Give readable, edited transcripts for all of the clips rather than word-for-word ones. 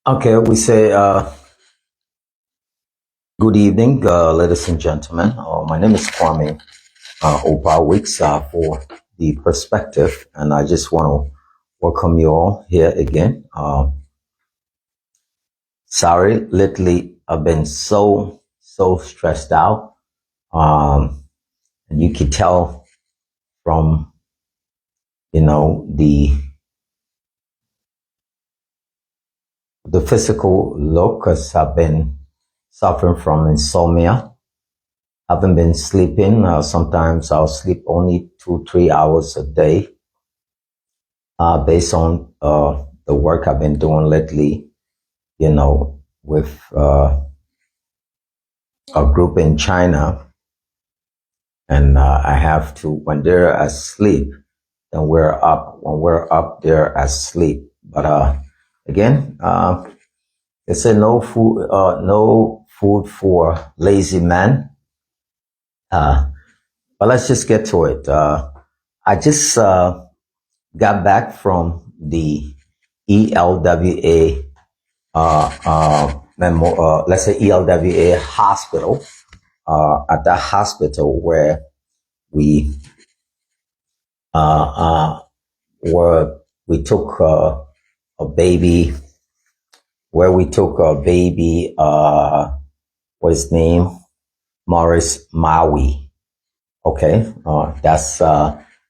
Okay, we say good evening, ladies and gentlemen. My name is KWAME OPA Weeks for the perspective, and I just want to welcome you all here again. Sorry, lately I've been so stressed out, and you can tell from the physical look, because I've been suffering from insomnia. Haven't been sleeping. Sometimes I'll sleep only 2-3 hours a day, based on the work I've been doing lately. With a group in China, and I have to, when they're asleep, then we're up. When we're up, they're asleep. But again, they say no food for lazy man. But let's just get to it. I just got back from the ELWA, let's say ELWA hospital, at that hospital where we took a baby, what's his name? Morris Maui. Okay, that's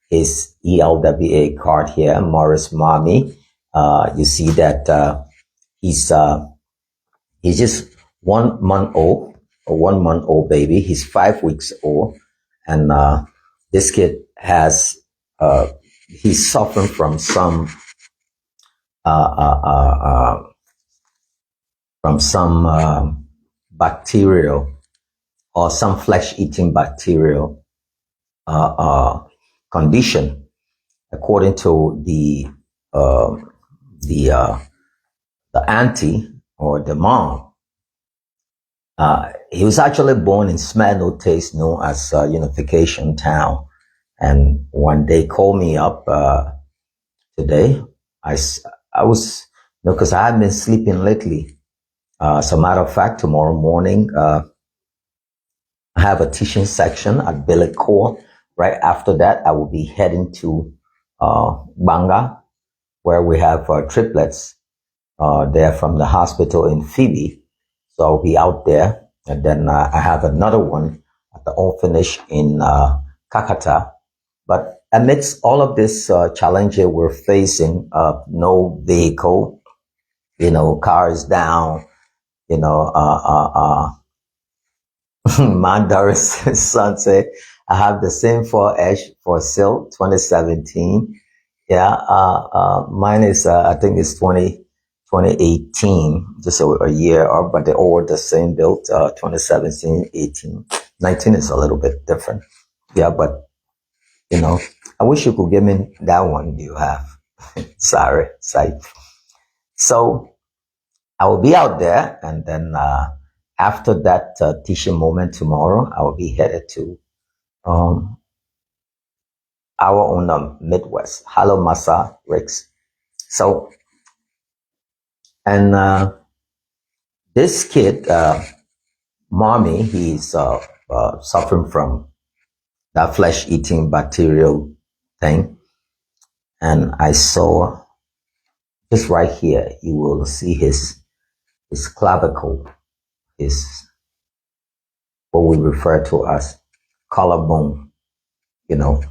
his ELWA card here, Morris Maui. You see that he's just 1 month old, a 1 month old baby. He's 5 weeks old, and this kid has he's suffering from some bacterial, or some flesh-eating bacterial condition, according to the auntie, or the mom. He was actually born in Smell No Taste, known as Unification Town. And when they called me up today, I was, because I had been sleeping lately. As a matter of fact, tomorrow morning, I have a teaching section at Billy Core. Right after that, I will be heading to Banga, where we have triplets there from the hospital in Phoebe. So I'll be out there. And then I have another one at the orphanage in Kakata. But amidst all of this challenge we're facing, no vehicle, cars down, Mandaris Sunset. I have the same for Ash for ZELLE 2017. Yeah, mine is, I think it's 2018, just a year, but they're all the same built, 2017, 18. 19 is a little bit different. Yeah, but, I wish you could give me that one you have. Sorry. So I will be out there, and then after that teaching moment tomorrow, I will be headed to our own Midwest, Halo Masa Ricks. So, and this kid, mommy, he's suffering from that flesh-eating bacterial thing. And I saw, just right here, you will see his clavicle, is what we refer to as collarbone. You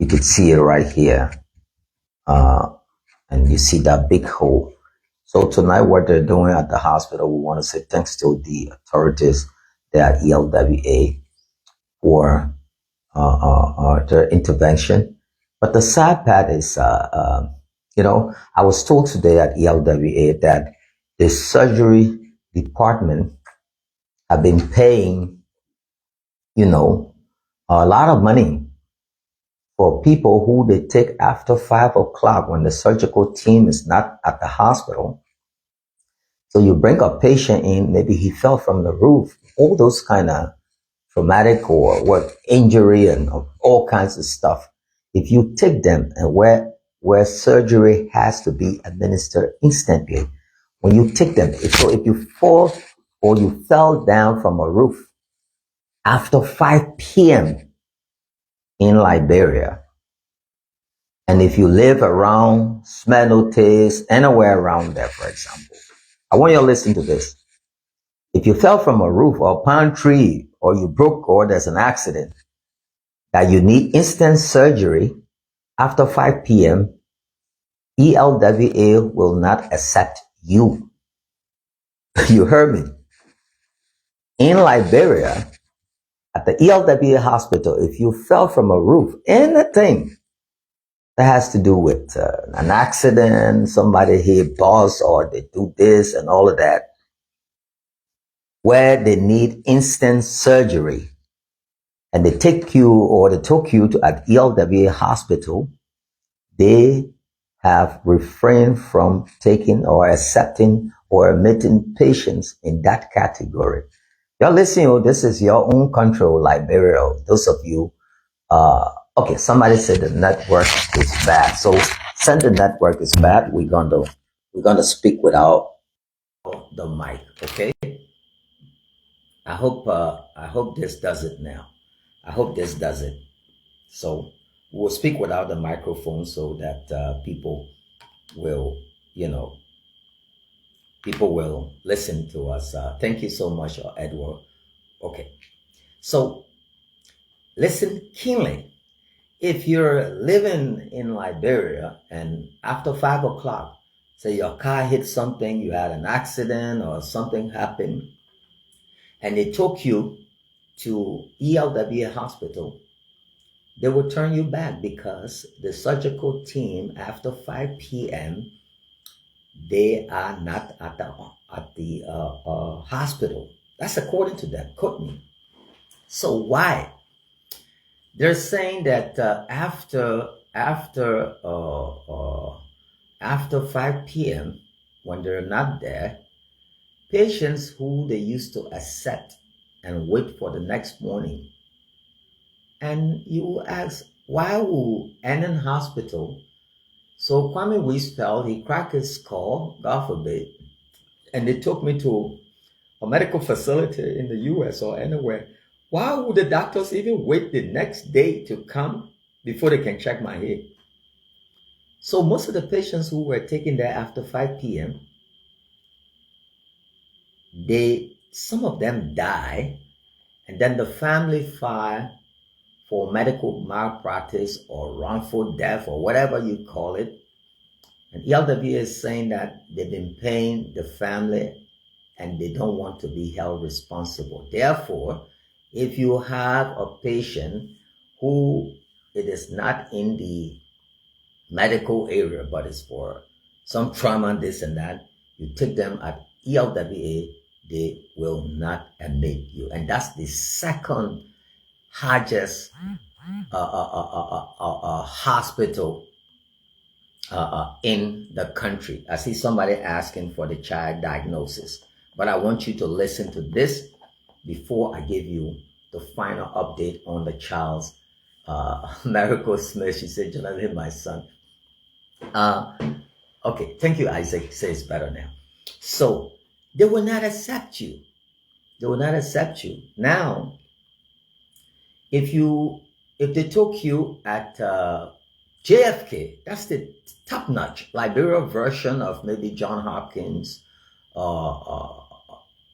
could see it right here. And you see that big hole. So tonight, what they're doing at the hospital, we want to say thanks to the authorities there at ELWA for their intervention. But the sad part is, I was told today at ELWA that the surgery department have been paying, a lot of money for people who they take after 5 o'clock when the surgical team is not at the hospital. So you bring a patient in, maybe he fell from the roof, all those kind of traumatic or injury and all kinds of stuff. If you take them and where surgery has to be administered instantly, when you take them, so if you fall or you fell down from a roof after 5 p.m. in Liberia, and if you live around Smenotes, anywhere around there, for example, I want you to listen to this. If you fell from a roof or a palm tree, or you broke, or there's an accident that you need instant surgery after 5 p.m., ELWA will not accept you. You heard me. In Liberia, at the ELWA hospital, if you fell from a roof, anything that has to do with an accident, somebody hit bus, or they do this and all of that, where they need instant surgery, and they take you, or they took you to an ELWA hospital, they have refrained from taking or accepting or admitting patients in that category. You're listening, this is your own control, Liberia. Those of you, okay, somebody said the network is bad. So since the network is bad, we're gonna speak without the mic, okay? I hope this does it now. I hope this does it. So we'll speak without the microphone so that people will, people will listen to us. Thank you so much, Edward. Okay. So listen keenly. If you're living in Liberia and after 5 o'clock, say your car hit something, you had an accident or something happened, and they took you to ELWA hospital, they will turn you back because the surgical team after 5 p.m., they are not at the hospital. That's according to them, quote me. So why? They're saying that after 5 p.m., when they're not there, patients who they used to accept and wait for the next morning. And you will ask, why will Annan Hospital? So Kwame Wiesfeld, he cracked his skull, God forbid, and they took me to a medical facility in the US or anywhere. Why would the doctors even wait the next day to come before they can check my head? So most of the patients who were taken there after 5 p.m., some of them die, and then the family file for medical malpractice or wrongful death or whatever you call it. And ELWA is saying that they've been paying the family and they don't want to be held responsible. Therefore, if you have a patient who it is not in the medical area, but it's for some trauma, this and that, you take them at ELWA, they will not admit you. And that's the second largest hospital in the country. I see somebody asking for the child diagnosis, but I want you to listen to this before I give you the final update on the child's Miracle Smith. She said, Jonathan, my son. Okay, thank you, Isaac. Say it's better now. So they will not accept you. They will not accept you. Now, if they took you at JFK, that's the top-notch Liberia version of maybe John Hopkins or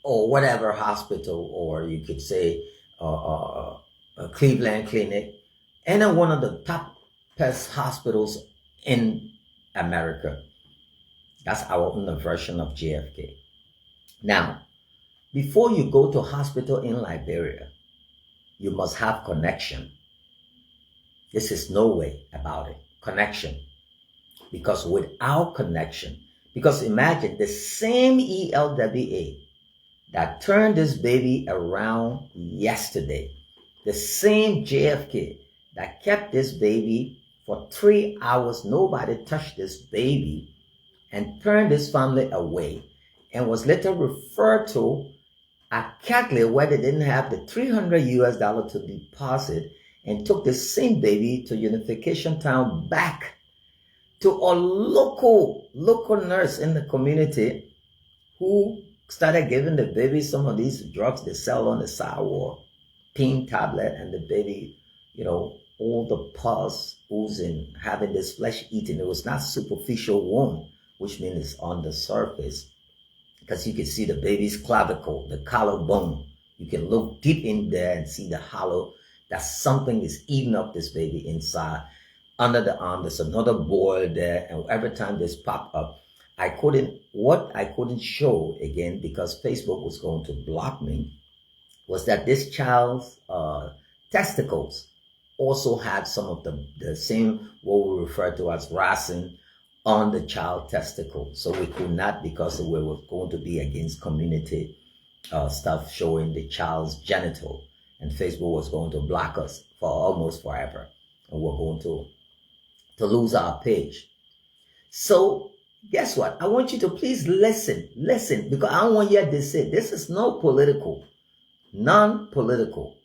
whatever hospital, or you could say a Cleveland Clinic, and one of the top best hospitals in America. That's our own version of JFK. Now, before you go to a hospital in Liberia, you must have connection. This is no way about it. Connection. Because without connection, because imagine the same ELWA that turned this baby around yesterday, the same JFK that kept this baby for 3 hours, nobody touched this baby, and turned this family away, and was later referred to at Catholic, where they didn't have the $300 to deposit, and took the same baby to Unification Town back to a local nurse in the community who started giving the baby some of these drugs they sell on the sidewalk, pain tablet, and the baby, all the pus oozing, having this flesh eating. It was not superficial wound, which means it's on the surface, because you can see the baby's clavicle, the collarbone. You can look deep in there and see the hollow, that something is eating up this baby inside. Under the arm, there's another boil there, and every time this pop up, I couldn't show again, because Facebook was going to block me, was that this child's testicles also had some of the same, what we refer to as racing on the child testicle. So we could not, because we were going to be against community stuff showing the child's genital, and Facebook was going to block us for almost forever, and we're going to lose our page. So guess what? I want you to please listen, because I don't want you to say this is no political, non-political,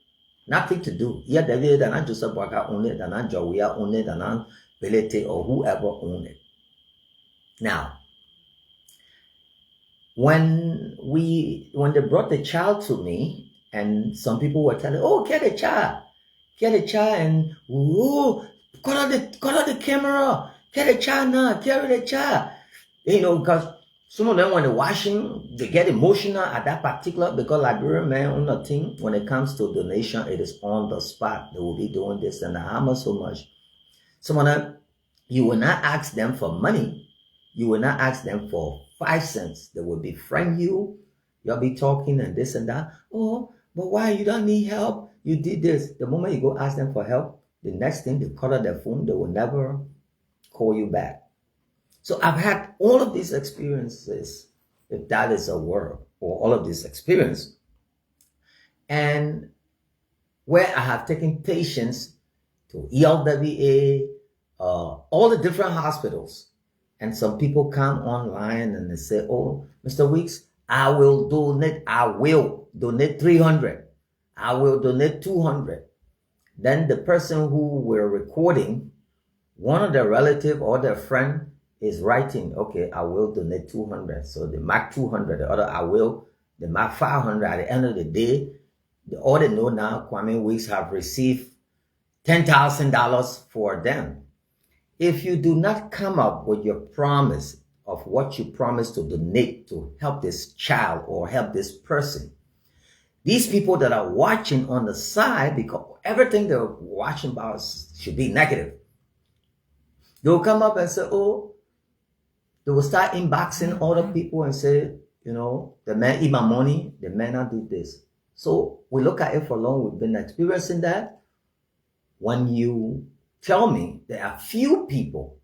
nothing to do. Yeah, David and Joseph Waka own it, and Jawia own it, and Belete or whoever own it. Now, when they brought the child to me, and some people were telling, oh, get a child, and oh, cut out the camera, get a child now, carry the child. Because some of them, when they're watching, they get emotional at that particular, because Liberian men on the thing, when it comes to donation, it is on the spot. They will be doing this and that. How much, so much? Some of them, you will not ask them for money. You will not ask them for 5 cents. They will befriend you. You'll be talking and this and that. Oh, but why? You don't need help. You did this. The moment you go ask them for help, the next thing, they cut out their phone. They will never call you back. So I've had all of these experiences, if that is a word, or all of this experience. And where I have taken patients to ELWA, all the different hospitals. And some people come online and they say, oh, Mr. Weeks, I will donate 300. I will donate 200. Then the person who we're recording, one of their relative or their friend is writing, okay, I will donate 200. So they mark 200, the other they mark 500. At the end of the day, all they know now, KWAME Weeks have received $10,000 for them. If you do not come up with your promise of what you promised to donate to help this child or help this person, these people that are watching on the side, because everything they're watching about should be negative, they'll come up and say, oh, they will start inboxing other people and say, the man eat my money, the man not do this. So we look at it for long. We've been experiencing that. When you tell me there are few people,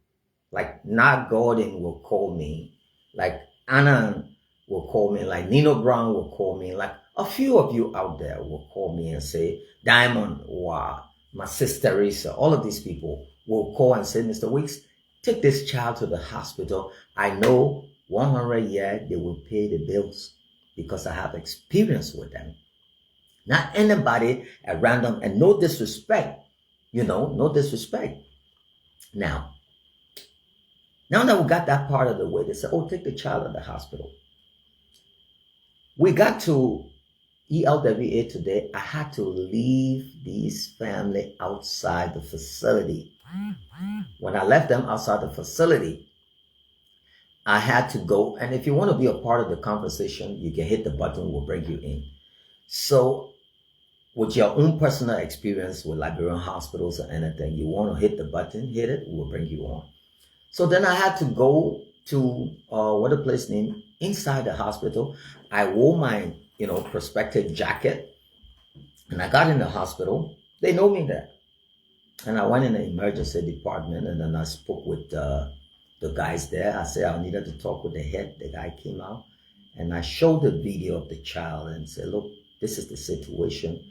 like Nat Gordon will call me, like Anna will call me, like Nino Brown will call me, like a few of you out there will call me and say, Diamond or my sister Teresa, all of these people will call and say, Mr. Weeks, take this child to the hospital. I know 100 years they will pay the bills, because I have experience with them. Not anybody at random, and no disrespect, no disrespect. Now that we got that part of the way, they said, oh, take the child to the hospital. We got to ELWA today. I had to leave these family outside the facility. When I left them outside the facility, I had to go. And if you want to be a part of the conversation, you can hit the button, we'll bring you in. So with your own personal experience with Liberian hospitals or anything, you want to hit the button, hit it, we'll bring you on. So then I had to go to, what a place named, inside the hospital. I wore my, prospective jacket, and I got in the hospital. They know me there. And I went in the emergency department, and then I spoke with the guys there. I said I needed to talk with the head. The guy came out, and I showed the video of the child and said, look, this is the situation.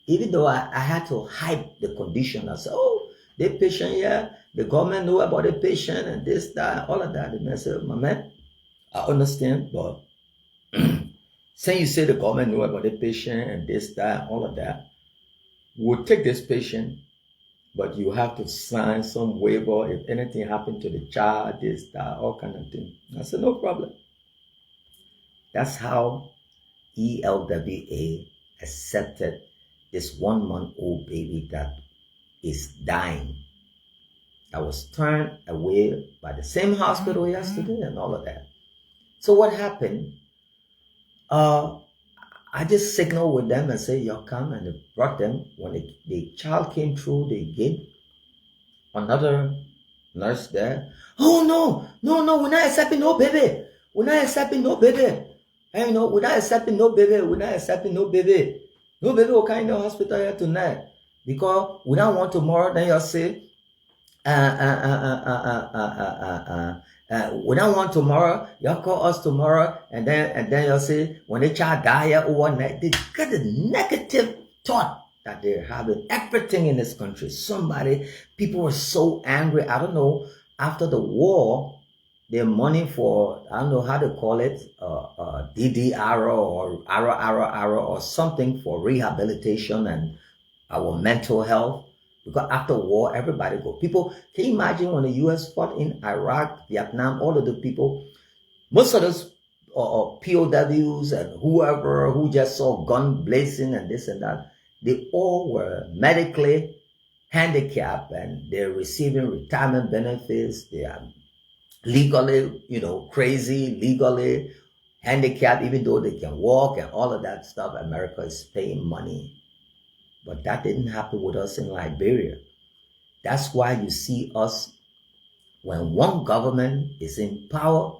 Even though I had to hide the condition, I said, oh, the patient here, the government know about the patient and this, that, all of that. The man said, my man, I understand, but since you say the government know about the patient and this, that, all of that, we'll take this patient, but you have to sign some waiver if anything happened to the child, this, that, all kind of thing. I said, no problem. That's how ELWA accepted this 1-month-old baby that is dying, that was turned away by the same hospital yesterday and all of that. So what happened? I just signaled with them and said, y'all come, and they brought them. When the child came through the gate, another nurse there, oh no, we're not accepting no baby. We're not accepting no baby. Hey, no, we're not accepting no baby. We're not accepting no baby. No baby will come in the hospital here tonight. Because we don't want tomorrow, then you'll say, we don't want tomorrow, y'all call us tomorrow, and then you'll say, when the child die overnight, they got a negative thought that they're having everything in this country. People were so angry. I don't know, after the war, their money for, I don't know how to call it, DDR or ARO or something for rehabilitation and our mental health. Because after war, everybody go. People, can you imagine when the U.S. fought in Iraq, Vietnam, all of the people, most of those POWs and whoever who just saw gun blazing and this and that, they all were medically handicapped and they're receiving retirement benefits. They are legally, crazy, legally handicapped, even though they can walk and all of that stuff. America is paying money. But that didn't happen with us in Liberia. That's why you see us, when one government is in power,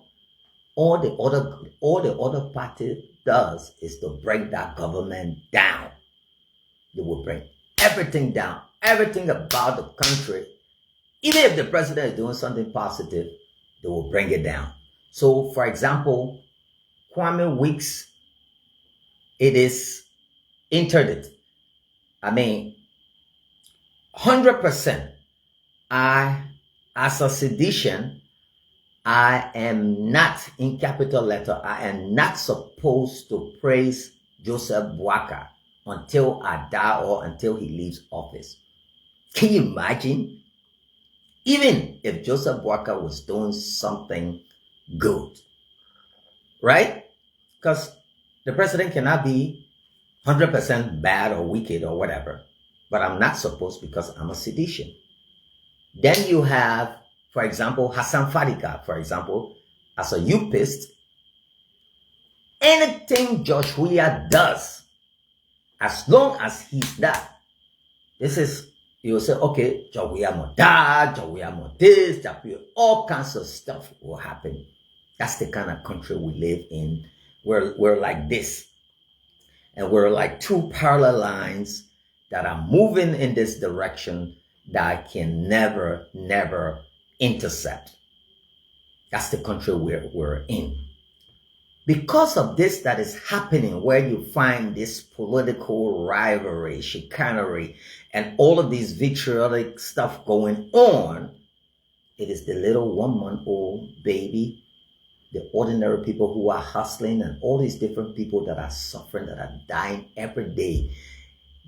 all the other party does is to bring that government down. They will bring everything down, everything about the country. Even if the president is doing something positive, they will bring it down. So, for example, KWAME Weeks, it is interdicted. 100%. As a sedition, I am not, in capital letter, I am not supposed to praise Joseph Boakai until I die or until he leaves office. Can you imagine? Even if Joseph Boakai was doing something good, right? Because the president cannot be 100% bad or wicked or whatever, but I'm not supposed, because I'm a sedition. Then you have, for example, Hassan Fadika, for example, as a UPist, anything George Weah does, as long as he's that, you will say, okay, George Weah more that, George Weah more this, all kinds of stuff will happen. That's the kind of country we live in. We're like this. And we're like two parallel lines that are moving in this direction that can never intercept. That's the country we're in. Because of this that is happening, where you find this political rivalry, chicanery, and all of these vitriolic stuff going on, it is the little 1-month-old baby, the ordinary people who are hustling, and all these different people that are suffering, that are dying every day.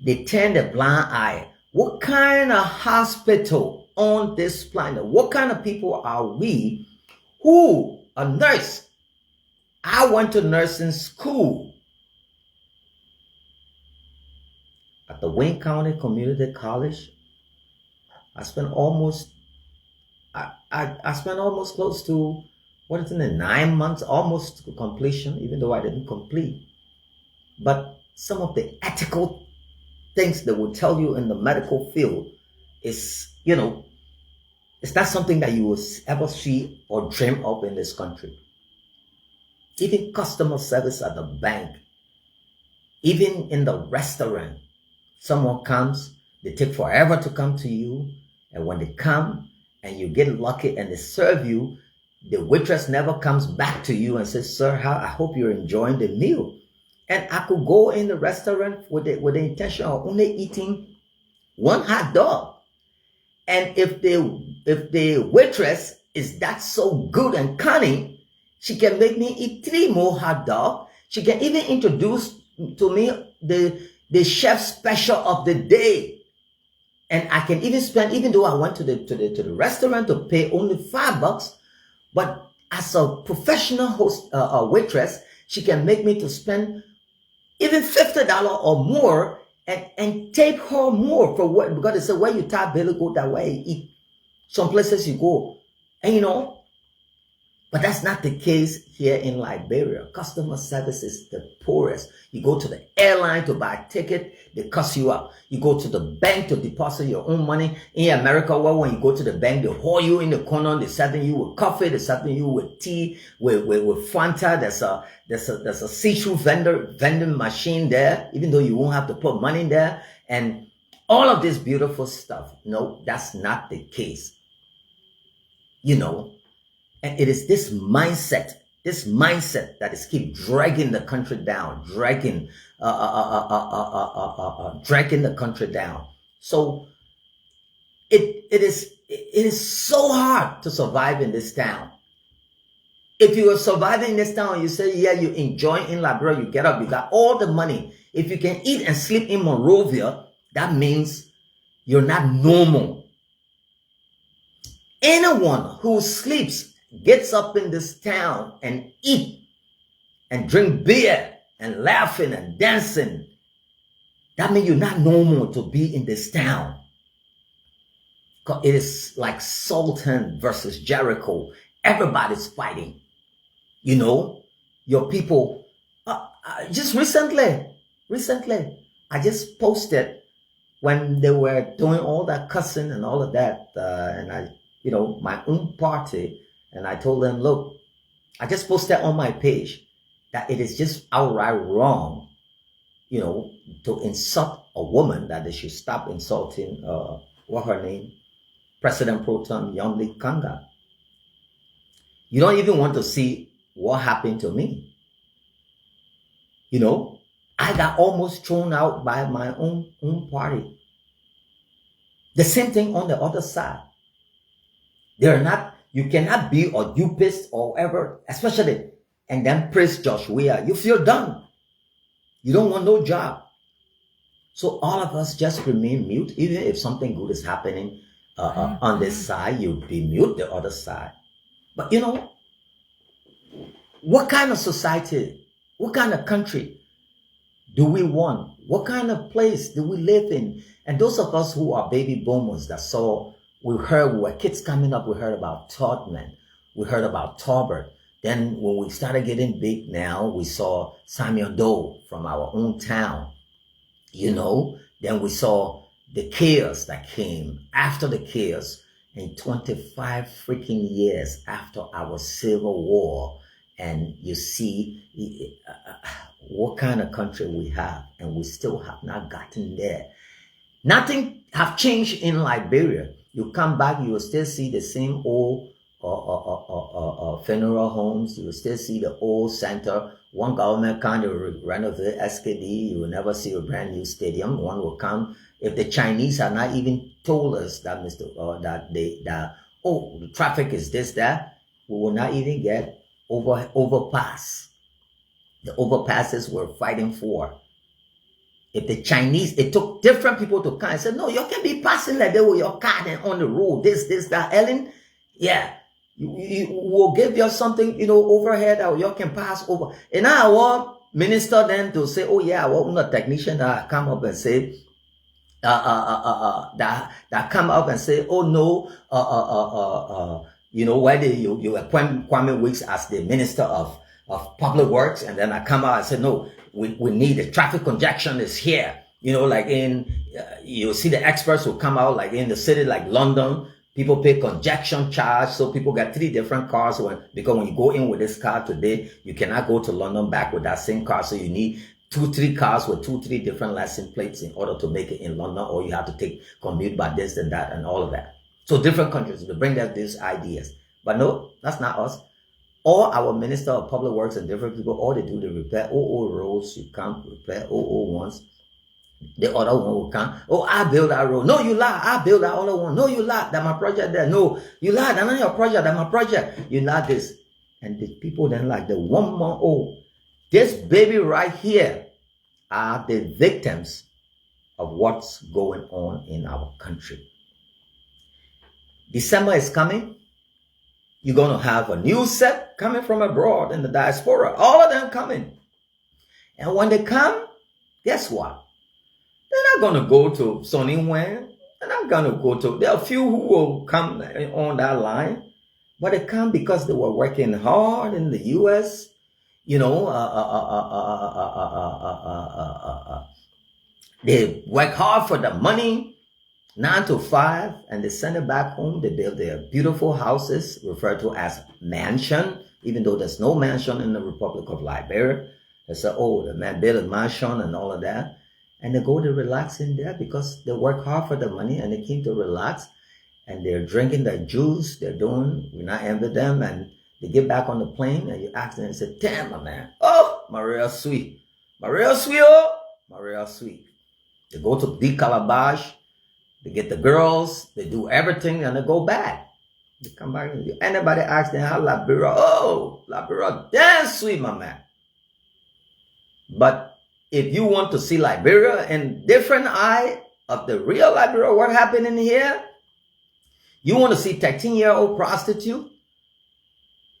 They turn a blind eye. What kind of hospital on this planet? What kind of people are we? Who? A nurse. I went to nursing school at the Wayne County Community College. I spent almost close to 9 months, almost to completion, even though I didn't complete. But some of the ethical things they will tell you in the medical field is, it's not something that you will ever see or dream of in this country. Even customer service at the bank, even in the restaurant, someone comes, they take forever to come to you, and when they come and you get lucky and they serve you, the waitress never comes back to you and says, sir, I hope you're enjoying the meal. And I could go in the restaurant with the intention of only eating one hot dog. And if the waitress is that so good and cunning, she can make me eat 3 more hot dogs. She can even introduce to me the chef special of the day. And I can even spend, even though I went to the restaurant to pay only $5, but as a professional host, waitress, She can make me to spend even $50 or more and take her more for what, because they say where you tap belly go that way you eat. Some places you go, and but that's not the case here in Liberia. Customer service is the poorest. You go to the airline to buy a ticket, they cuss you out. You go to the bank to deposit your own money. In America, well, when you go to the bank, they haul you in the corner, they're serving you with coffee, they're serving you with tea, with Fanta. There's a see-through vending machine there, even though you won't have to put money there. And all of this beautiful stuff. No, that's not the case. And it is this mindset that is keep dragging the country down, dragging the country down. So it is so hard to survive in this town. If you are surviving in this town, you say, yeah, you enjoy in Liberia, you get up, you got all the money. If you can eat and sleep in Monrovia, that means you're not normal. Anyone who sleeps, gets up in this town and eat and drink beer and laughing and dancing, that means you're not normal to be in this town. Because it is like Sultan versus Jericho. Everybody's fighting. Your people. Just recently, I just posted when they were doing all that cussing and all of that, and my own party. And I told them, look, I just posted on my page that it is just outright wrong, to insult a woman, that they should stop insulting, what her name? President Pro Tem Yomli Kanga. You don't even want to see what happened to me. I got almost thrown out by my own party. The same thing on the other side. You cannot be a dupist or whatever, especially, and then praise Joshua. You feel done. You don't want no job. So all of us just remain mute. Even if something good is happening on this side, you be mute the other side. But what kind of society, what kind of country do we want? What kind of place do we live in? And those of us who are baby boomers that we were kids coming up, we heard about Todman, we heard about Tolbert. Then when we started getting big now, we saw Samuel Doe from our own town, Then we saw the chaos that came after the chaos in 25 freaking years after our Civil War. And you see what kind of country we have, and we still have not gotten there. Nothing have changed in Liberia. You come back, you will still see the same old funeral homes. You will still see the old center. One government can't renovate SKD. You will never see a brand new stadium. One will come. If the Chinese have not even told us that the traffic is this, that, we will not even get overpass. The overpasses we're fighting for. If the Chinese, it took different people to come and say, no, you can be passing like that with your car and on the road, this, that. Ellen, yeah, you will give you something, overhead that you can pass over. And I want minister then to say, oh yeah, I want a technician that come up and say, that come up and say, oh no, why you appoint Kwame Weeks as the minister of public works, and then I come out and say, no, we need the traffic congestion is here. Like you'll see the experts will come out, like in the city like London, people pay congestion charge, so people get 3 different cars because when you go in with this car today, you cannot go to London back with that same car, so you need 2-3 cars with 2-3 different license plates in order to make it in London, or you have to commute by this and that and all of that. So different countries to bring us these ideas, but no, that's not us. All our Minister of Public Works and different people, all they do, they repair roads. You can't repair ones. The other one will come. Oh, I build that road. No, you lie. I build that other one. No, you lie. That's my project there. No, you lie. That's not your project. That's my project. You lie this. And the people then like the 1 month old. This baby right here are the victims of what's going on in our country. December is coming. You're going to have a new set coming from abroad in the diaspora. All of them coming. And when they come, guess what? They're not going to go to Sonny Wen. They're not going to go to... There are a few who will come on that line. But they come because they were working hard in the U.S., you know, they work hard for the money, 9 to 5, and they send it back home. They build their beautiful houses, referred to as mansion, even though there's no mansion in the Republic of Liberia. They say, oh, the man built a mansion and all of that. And they go to relax in there because they work hard for the money and they came to relax. And they're drinking their juice, they're doing, we not envy them, and they get back on the plane and you ask them and say, damn, my man, oh, Maria sweet, oh, Maria sweet. They go to the Calabash, they get the girls, they do everything, and they go back. They come back and anybody asks them how Liberia, oh, Liberia, damn sweet, my man. But if you want to see Liberia in different eye of the real Liberia, what happened in here? You want to see 13-year-old prostitute?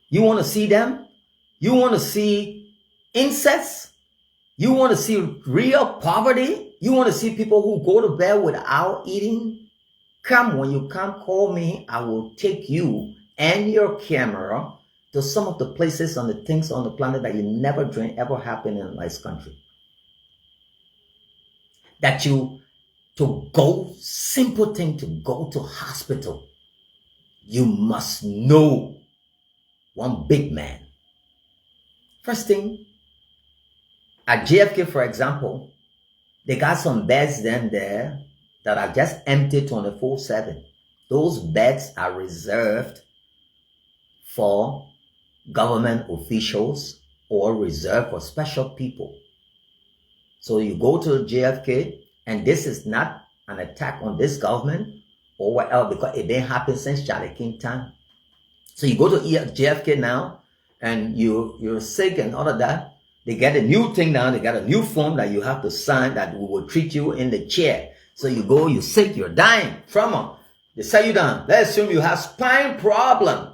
You want to see them? You want to see incest? You want to see real poverty? You want to see people who go to bed without eating? Come, when you come, call me. I will take you and your camera to some of the places and the things on the planet that you never dreamed ever happened in this country. That you, to go, simple thing, to go to hospital, you must know one big man. First thing, at JFK, for example, they got some beds then there that are just empty 24/7. Those beds are reserved for government officials or reserved for special people. So you go to JFK, and this is not an attack on this government or what else, because it didn't happen since Charlie King time. So you go to JFK now, and you're sick and all of that. They get a new thing now. They got a new form that you have to sign that we will treat you in the chair. So you go, you're sick, you're dying from them. They set you down. Let's assume you have spine problem.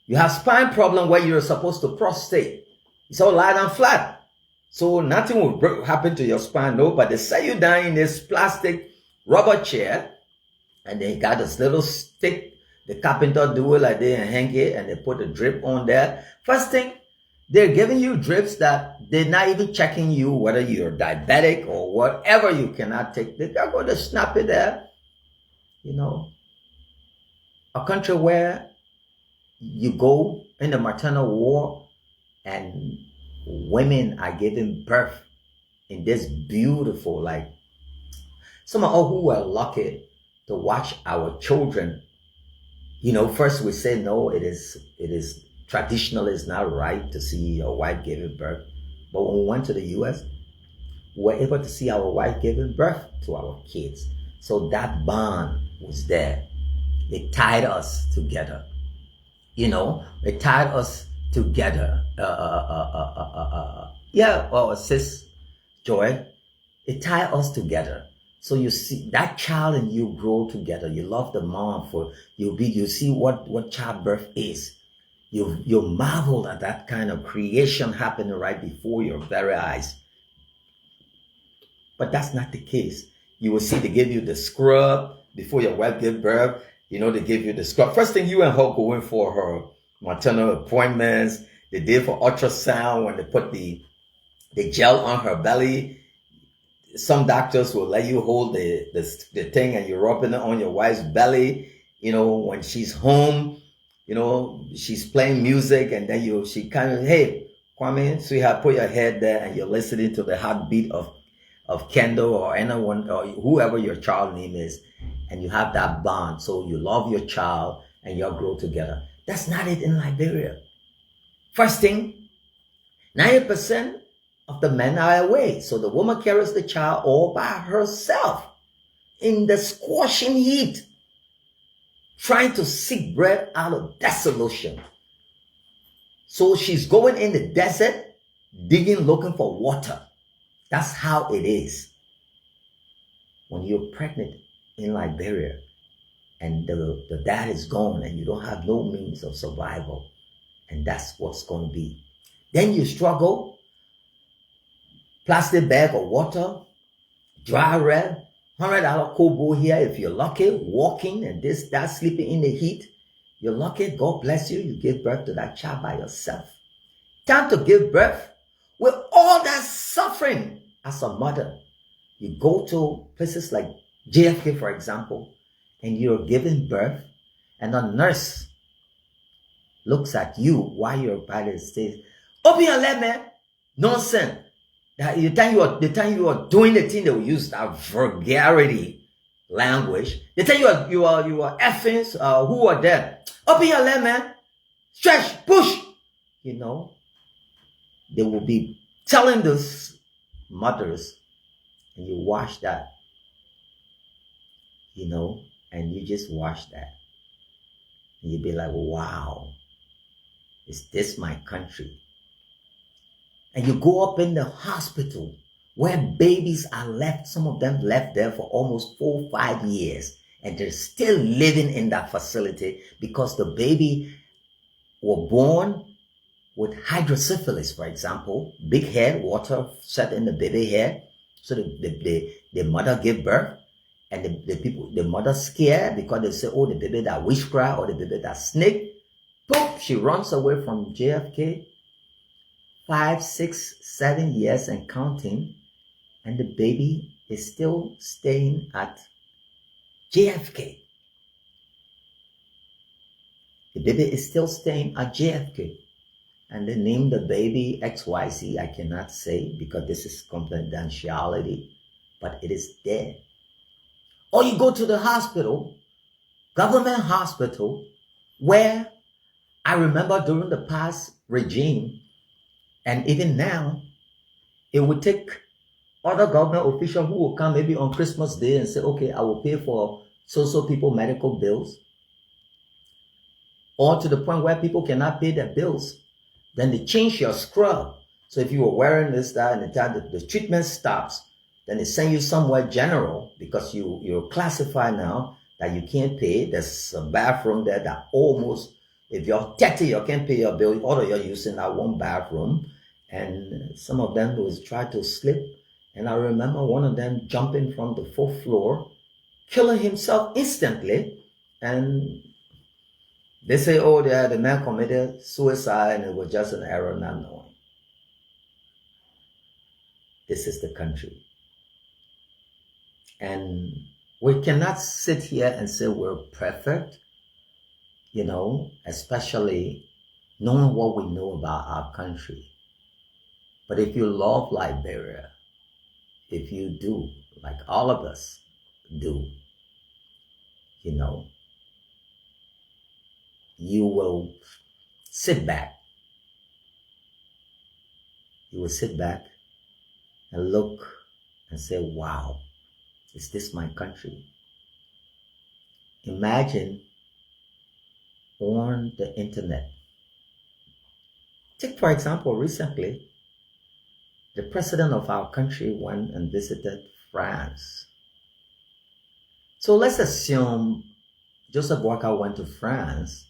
You have spine problem where you're supposed to prostate. It's all lie down flat. So nothing will happen to your spine, no, but they set you down in this plastic rubber chair, and they got this little stick. The carpenter do it like they hang it, and they put a drip on there. First thing, they're giving you drips that they're not even checking you whether you're diabetic or whatever you cannot take. They're going to snap it there. You know, a country where you go in the maternal ward and women are giving birth in this beautiful, like, some of us who were lucky to watch our children, you know, first we say, no, it is traditional, it's not right to see a wife giving birth. But when we went to the US, we were able to see our wife giving birth to our kids. So that bond was there. It tied us together. You know, it tied us together. Sis Joy, it tied us together. So you see that child and you grow together. You love the mom for you see what childbirth is. You marvel at that kind of creation happening right before your very eyes. But that's not the case. You will see they give you the scrub before your wife gives birth. You know, they give you the scrub. First thing, you and her go in for her maternal appointments. They did for ultrasound when they put the gel on her belly. Some doctors will let you hold the thing and you're rubbing it on your wife's belly. You know, when she's home, you know, she's playing music, and then she kind of, hey, Kwame, sweetheart, put your head there, and you're listening to the heartbeat of Kendall or anyone or whoever your child name is, and you have that bond. So you love your child and you all grow together. That's not it in Liberia. First thing, 90% of the men are away. So the woman carries the child all by herself in the scorching heat, trying to seek bread out of desolation. So she's going in the desert, digging, looking for water. That's how it is when you're pregnant in Liberia. and the dad is gone and you don't have no means of survival, and that's what's going to be. Then you struggle, plastic bag of water, dry rub, $100 kobo here if you're lucky, walking and this, that, sleeping in the heat. You're lucky, God bless you, you give birth to that child by yourself. Time to give birth with all that suffering as a mother. You go to places like JFK, for example, and you're giving birth, and a nurse looks at you while you're by the stage. Open your leg, man. Nonsense. The time you are doing the thing, they will use that vulgarity language. The time you are effing who are there. Open your leg, man. Stretch, push. You know, they will be telling those mothers, and you watch that. You know, and you just watch that. And you'd be like, wow, is this my country? And you go up in the hospital where babies are left, some of them left there for almost 4 or 5 years, and they're still living in that facility because the baby were born with hydrocephalus, for example, big head, water set in the baby head. So the mother gave birth, and the mother scared because they say, oh, the baby that witchcraft or the baby that snake. Boom, she runs away from JFK. 5, 6, 7 years and counting, and the baby is still staying at JFK. The baby is still staying at JFK. And they named the baby XYZ. I cannot say because this is confidentiality, but it is there. Or you go to the hospital, government hospital, where I remember during the past regime, and even now, it would take other government officials who will come maybe on Christmas Day and say, okay, I will pay for so people medical bills. Or to the point where people cannot pay their bills. Then they change your scrub. So if you were wearing this, that, and the time the treatment stops, then they send you somewhere general because you're classified now that you can't pay. There's a bathroom there that almost, if you're 30, you can't pay your bill. All of you're using that one bathroom. And some of them was try to slip. And I remember one of them jumping from the 4th floor, killing himself instantly. And they say, oh, the man committed suicide and it was just an error, not knowing. This is the country. And we cannot sit here and say we're perfect, you know, especially knowing what we know about our country. But if you love Liberia, if you do, like all of us do, you know, you will sit back. You will sit back and look and say, wow, is this my country? Imagine on the internet. Take, for example, recently, the president of our country went and visited France. So let's assume Joseph Walker went to France.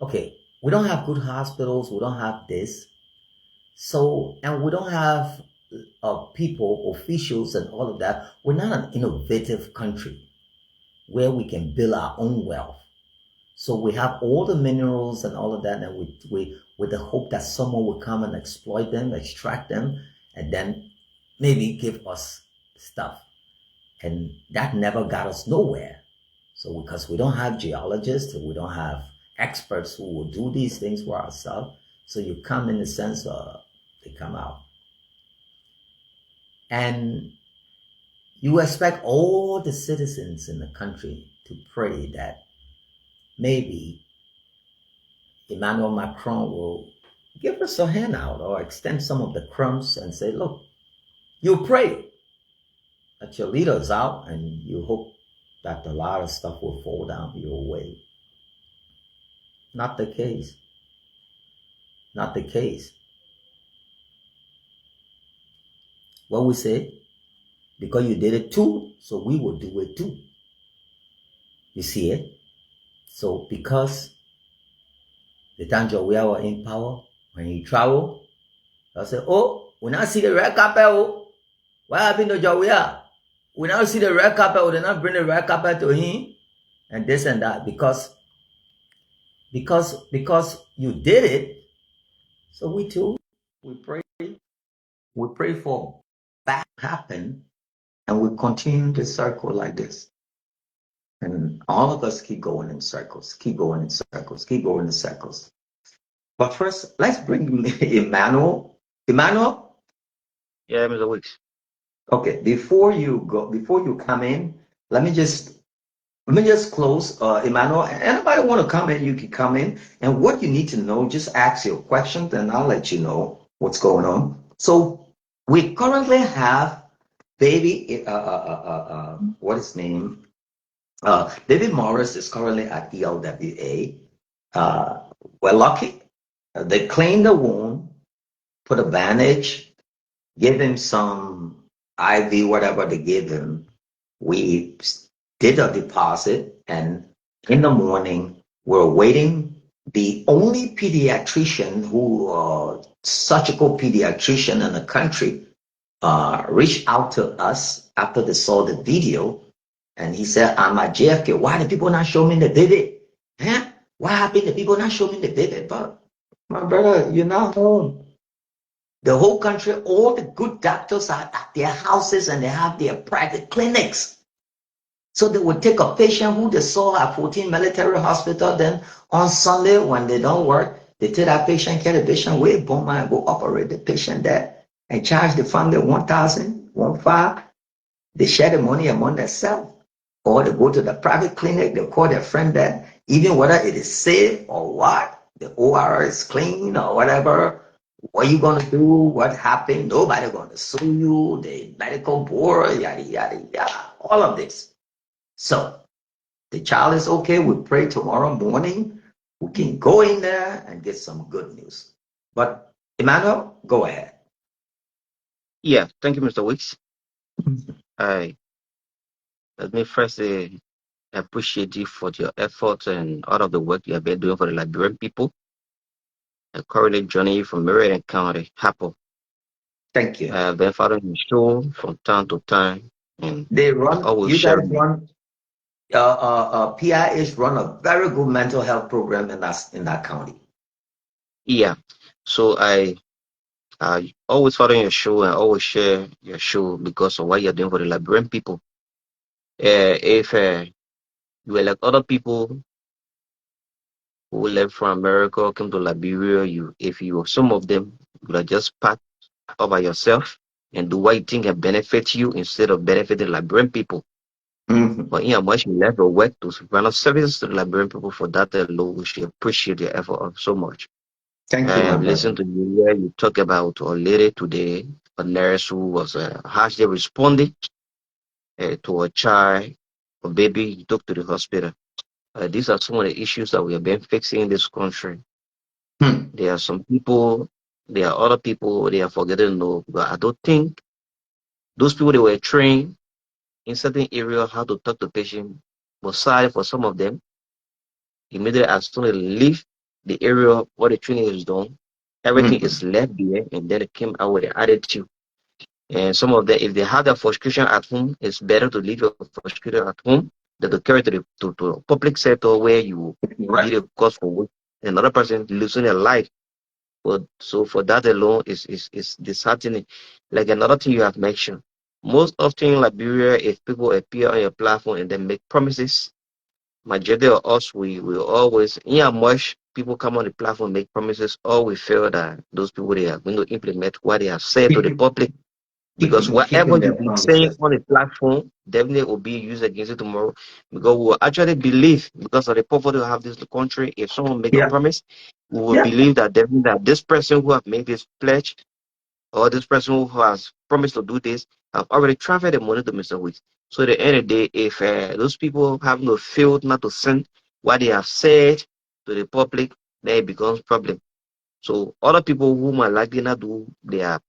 Okay, we don't have good hospitals, we don't have this. So, and we don't have people, officials and all of that. We're not an innovative country where we can build our own wealth. So we have all the minerals and all of that, and we with the hope that someone will come and exploit them, extract them, and then maybe give us stuff. And that never got us nowhere. So because we don't have geologists, we don't have experts who will do these things for ourselves. So you come in the sense of, they come out. And you expect all the citizens in the country to pray that maybe Emmanuel Macron will give us a handout or extend some of the crumbs and say, look, you pray that your leader is out and you hope that a lot of stuff will fall down your way. Not the case. Not the case. What we say, because you did it too, so we will do it too. You see it? So because the time Jawia were in power, when he travel, I say, oh, we now see the red carpet. Oh, what happened to Jawia? We now see the red carpet. We did not bring the red carpet to him, and this and that because you did it. So we too, we pray for that happen, and we continue the circle like this. And all of us keep going in circles, keep going in circles, keep going in circles. But first, let's bring Emmanuel. Emmanuel? Yeah, Mr. Weeks. Okay, before you come in, let me just close, Emmanuel. Anybody want to come in, you can come in. And what you need to know, just ask your questions and I'll let you know what's going on. So we currently have baby, what is his name? David Morris is currently at ELWA. We're lucky. They cleaned the wound, put a bandage, give him some IV, whatever they gave him. We did a deposit, and in the morning, we're waiting. The only pediatrician surgical pediatrician in the country, reached out to us after they saw the video, and he said, I'm at JFK. Why the people not show me the baby? Huh? Why happened the people not show me the baby? But my brother, you're not home. The whole country, all the good doctors are at their houses and they have their private clinics. So they would take a patient who they saw at 14 military hospital. Then on Sunday, when they don't work, they take that patient, carry the patient away, boom, and go operate the patient there and charge the family 1,000, 1,500. They share the money among themselves. Or they go to the private clinic, they call their friend that even whether it is safe or what, the OR is clean or whatever, what are you going to do? What happened? Nobody going to sue you. The medical board, yada, yada, yada, all of this. So the child is okay. We pray tomorrow morning. We can go in there and get some good news. But Emmanuel, go ahead. Yeah, thank you, Mr. Weeks. I Let me first appreciate you for your efforts and all of the work you have been doing for the Liberian people. I currently joining you from Marion County, Hapo. Thank you. I have been following the show from time to time, and They I run, always you guys sharing. run, PIH run a very good mental health program in that county. Yeah, so I always follow your show and always share your show because of what you're doing for the Liberian people. If you were like other people who left from America, came to Liberia, if you were some of them, you would have just packed all by yourself and do what you think can benefit you instead of benefiting Liberian people. Mm-hmm. But in how much you left your work to run services to the Liberian people, for that alone, we should appreciate your effort so much. Thank I you, my have brother. listened to you where you talk about a lady today, a nurse who was harshly responding to a child, a baby you took to the hospital. These are some of the issues that we have been fixing in this country. Hmm. There are some people, there are other people, they are forgetting to know, but I don't think those people they were trained in certain areas how to talk to patient. But sorry for some of them, immediately as soon as they leave the area where the training is done, everything Mm-hmm. is left there, and then they came out with the attitude. And some of them, if they have their frustration at home, it's better to leave your frustration at home than to carry to the to a public sector where you Right. be the cause for which another person losing their life. But so for that alone is disheartening. Like another thing you have mentioned. Most often in Liberia, if people appear on your platform and then make promises, majority of us we will always in how much people come on the platform make promises, or we feel that those people they are going to implement what they have said to the public. Because whatever Keeping you their be saying promises. on the platform definitely will be used against you tomorrow. Because we will actually believe, because of the poverty we have this country, if someone make a Yeah. promise, we will Yeah. believe that definitely that this person who have made this pledge or this person who has promised to do this have already transferred the money to Mr. Wicks. So at the end of the day, if those people have no failed not to send what they have said to the public, then it becomes problem. So other people who might likely not do their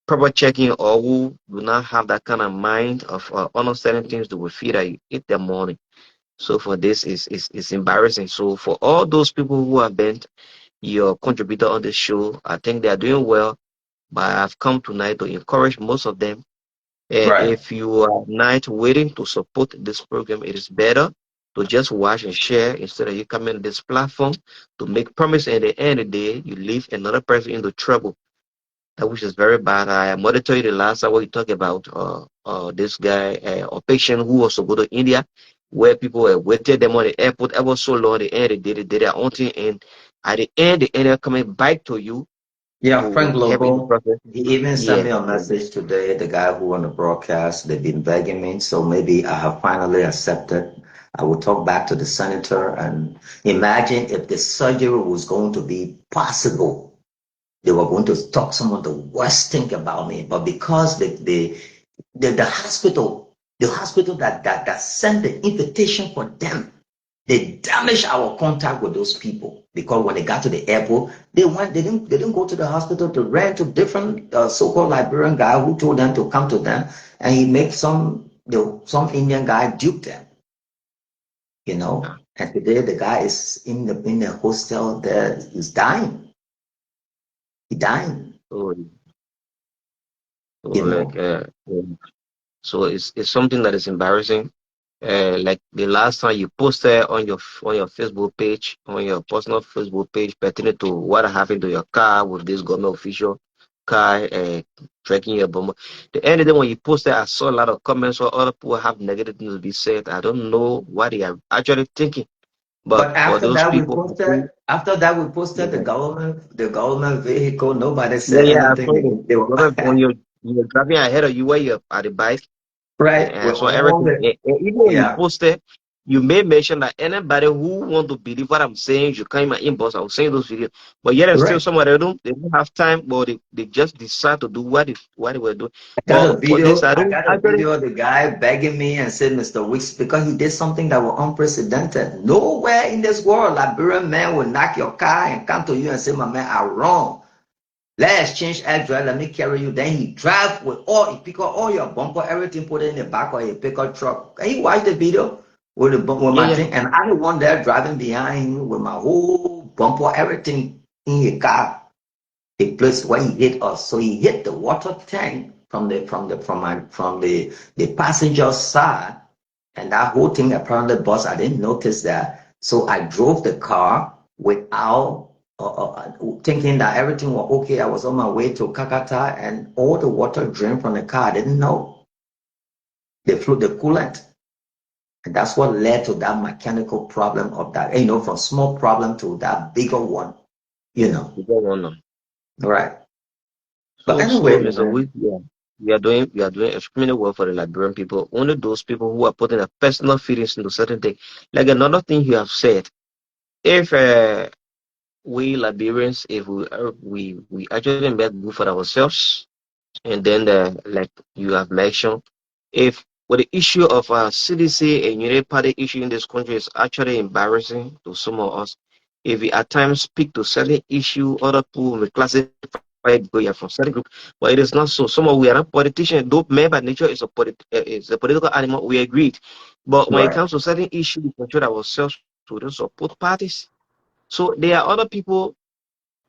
proper checking, or who do not have that kind of mind of understanding things, they will feel that you eat their money. So for this is embarrassing. So for all those people who have been your contributor on the show, I think they are doing well. But I've come tonight to encourage most of them. Right. If you are not waiting to support this program, it is better to just watch and share instead of you coming to this platform to make promise. At the end of the day, you leave another person into trouble. That which is very bad. I monitored the last hour you talked about this guy, a patient who was to go to India, where people were waiting them on the airport ever so long. The end they did their own thing, and at the end they ended up coming back to you Yeah, Frank to help in the Lobo, process. he even sent Yeah. me a message today, the guy who on the broadcast, they've been begging me, so maybe I have finally accepted. I will talk back to the senator and imagine if the surgery was going to be possible. They were going to talk some of the worst thing about me, but because the hospital that sent the invitation for them, they damaged our contact with those people because when they got to the airport, they didn't go to the hospital. To ran to different so-called Liberian guy who told them to come to them, and he made some Indian guy dupe them, you know. And today the guy is in the hostel there. He's dying. He dying, So, so you like know. so it's something that is embarrassing. Like the last time you posted on your Facebook page, on your personal Facebook page, pertaining to what happened to your car with this government official car tracking your bomb. The end of the day, when you posted, I saw a lot of comments where other people have negative things to be said. I don't know what they are actually thinking, but But for those people, I think, after that we posted yeah, the government vehicle. Nobody yeah, said yeah, I anything saw them. again. They The were government when you're driving ahead of you where you're at the bike. right. And We're so all everything, the even when you yeah. post it, you may mention that anybody who want to believe what I'm saying should come in my inbox. I'll send those videos. But yet and still Right. some of them they don't have time, but they just decide to do what they were doing. But for this, I I don't got a actually, video of the guy begging me and said, Mr. Wicks, because he did something that was unprecedented. Nowhere in this world, Liberian man will knock your car and come to you and say, my man, I'm wrong. Let's exchange address. Let me carry you. Then he drive with all, he pick up all your bumper, everything, put it in the back of a pickup truck. Can you watch the video with yeah, my yeah, thing? And I'm the one there driving behind him with my whole bumper, everything in the car. A place where he hit us. So he hit the water tank from the passenger side, and that whole thing apparently bust. I didn't notice that. So I drove the car without thinking that everything was okay. I was on my way to Kakata, and all the water drained from the car. I didn't know. They flew the coolant. And that's what led to that mechanical problem of that, from small problem to that bigger one, you know. you don't want to. Right. But So anyway, Mr. man. Wick, yeah, you are doing extremely well for the Liberian people. Only those people who are putting their personal feelings into certain things. Like another thing you have said, if we Liberians, if we actually make good for ourselves, and then like you have mentioned, if with the issue of CDC and United Party issue in this country is actually embarrassing to some of us. If we at times speak to certain issue, other people may classify it because you're from certain group, but it is not so. Some of we are not politicians. Though man by nature is a political animal. We agreed, but when it Right. comes to certain issues, we control ourselves to don't support parties. So there are other people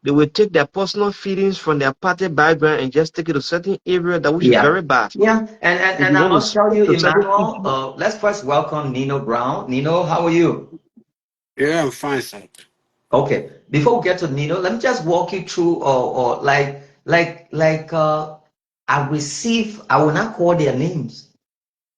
they will take their personal feelings from their party background and just take it to certain area that which is Yeah. very bad. Yeah. And If and you I want to must tell speak you, to certain Emmanuel, issue, let's first welcome Nino Brown. Nino, how are you? Yeah, I'm fine, sir. Okay. Before we get to Nino, let me just walk you through or I will not call their names.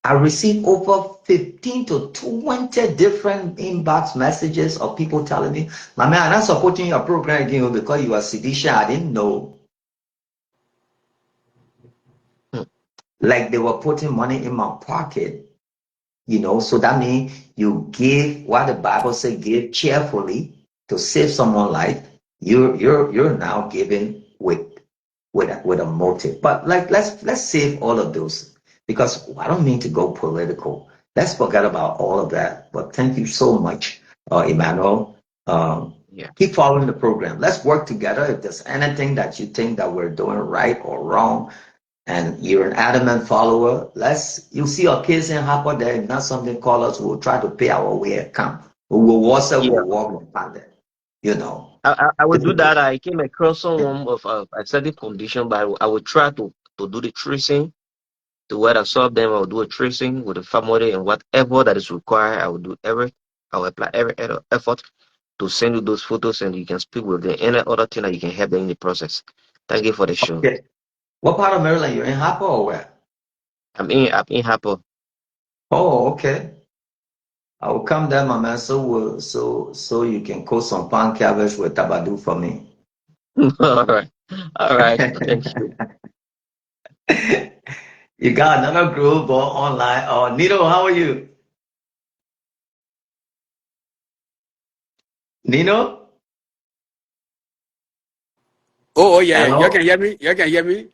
I received over 15 to 20 different inbox messages of people telling me, my man, I'm not supporting your program again because you are seditious. I didn't know. hmm, Like they were putting money in my pocket. So that means you give what the Bible says, give cheerfully to save someone's life. You're now giving with a motive. But like let's save all of those because I don't mean to go political. Let's forget about all of that. But thank you so much, Emmanuel. yeah. Keep following the program. Let's work together. If there's anything that you think that we're doing right or wrong, and you're an adamant follower, you see our kids in Harper there, if not something call us, we'll try to pay our way account. We will WhatsApp, Yeah. we'll walk upon that, you know. I will do Typical. that. I came across someone of a certain condition, but I will try to do the tracing to where I saw them. I will do a tracing with the family and whatever that is required. I will do I will apply every effort to send you those photos and you can speak with them. Any other thing that you can help them in the process. Thank you for the show. Okay. What part of Maryland? You're in Harper or where? I'm in Happy. Oh, okay. I will come there, my man. So you can cook some pan cabbage with tabadu for me. All right. All right. Thank you. You got another group or online? Oh, Nino, how are you? Nino? Oh, yeah, yeah. You can Hello? hear me? You can hear me?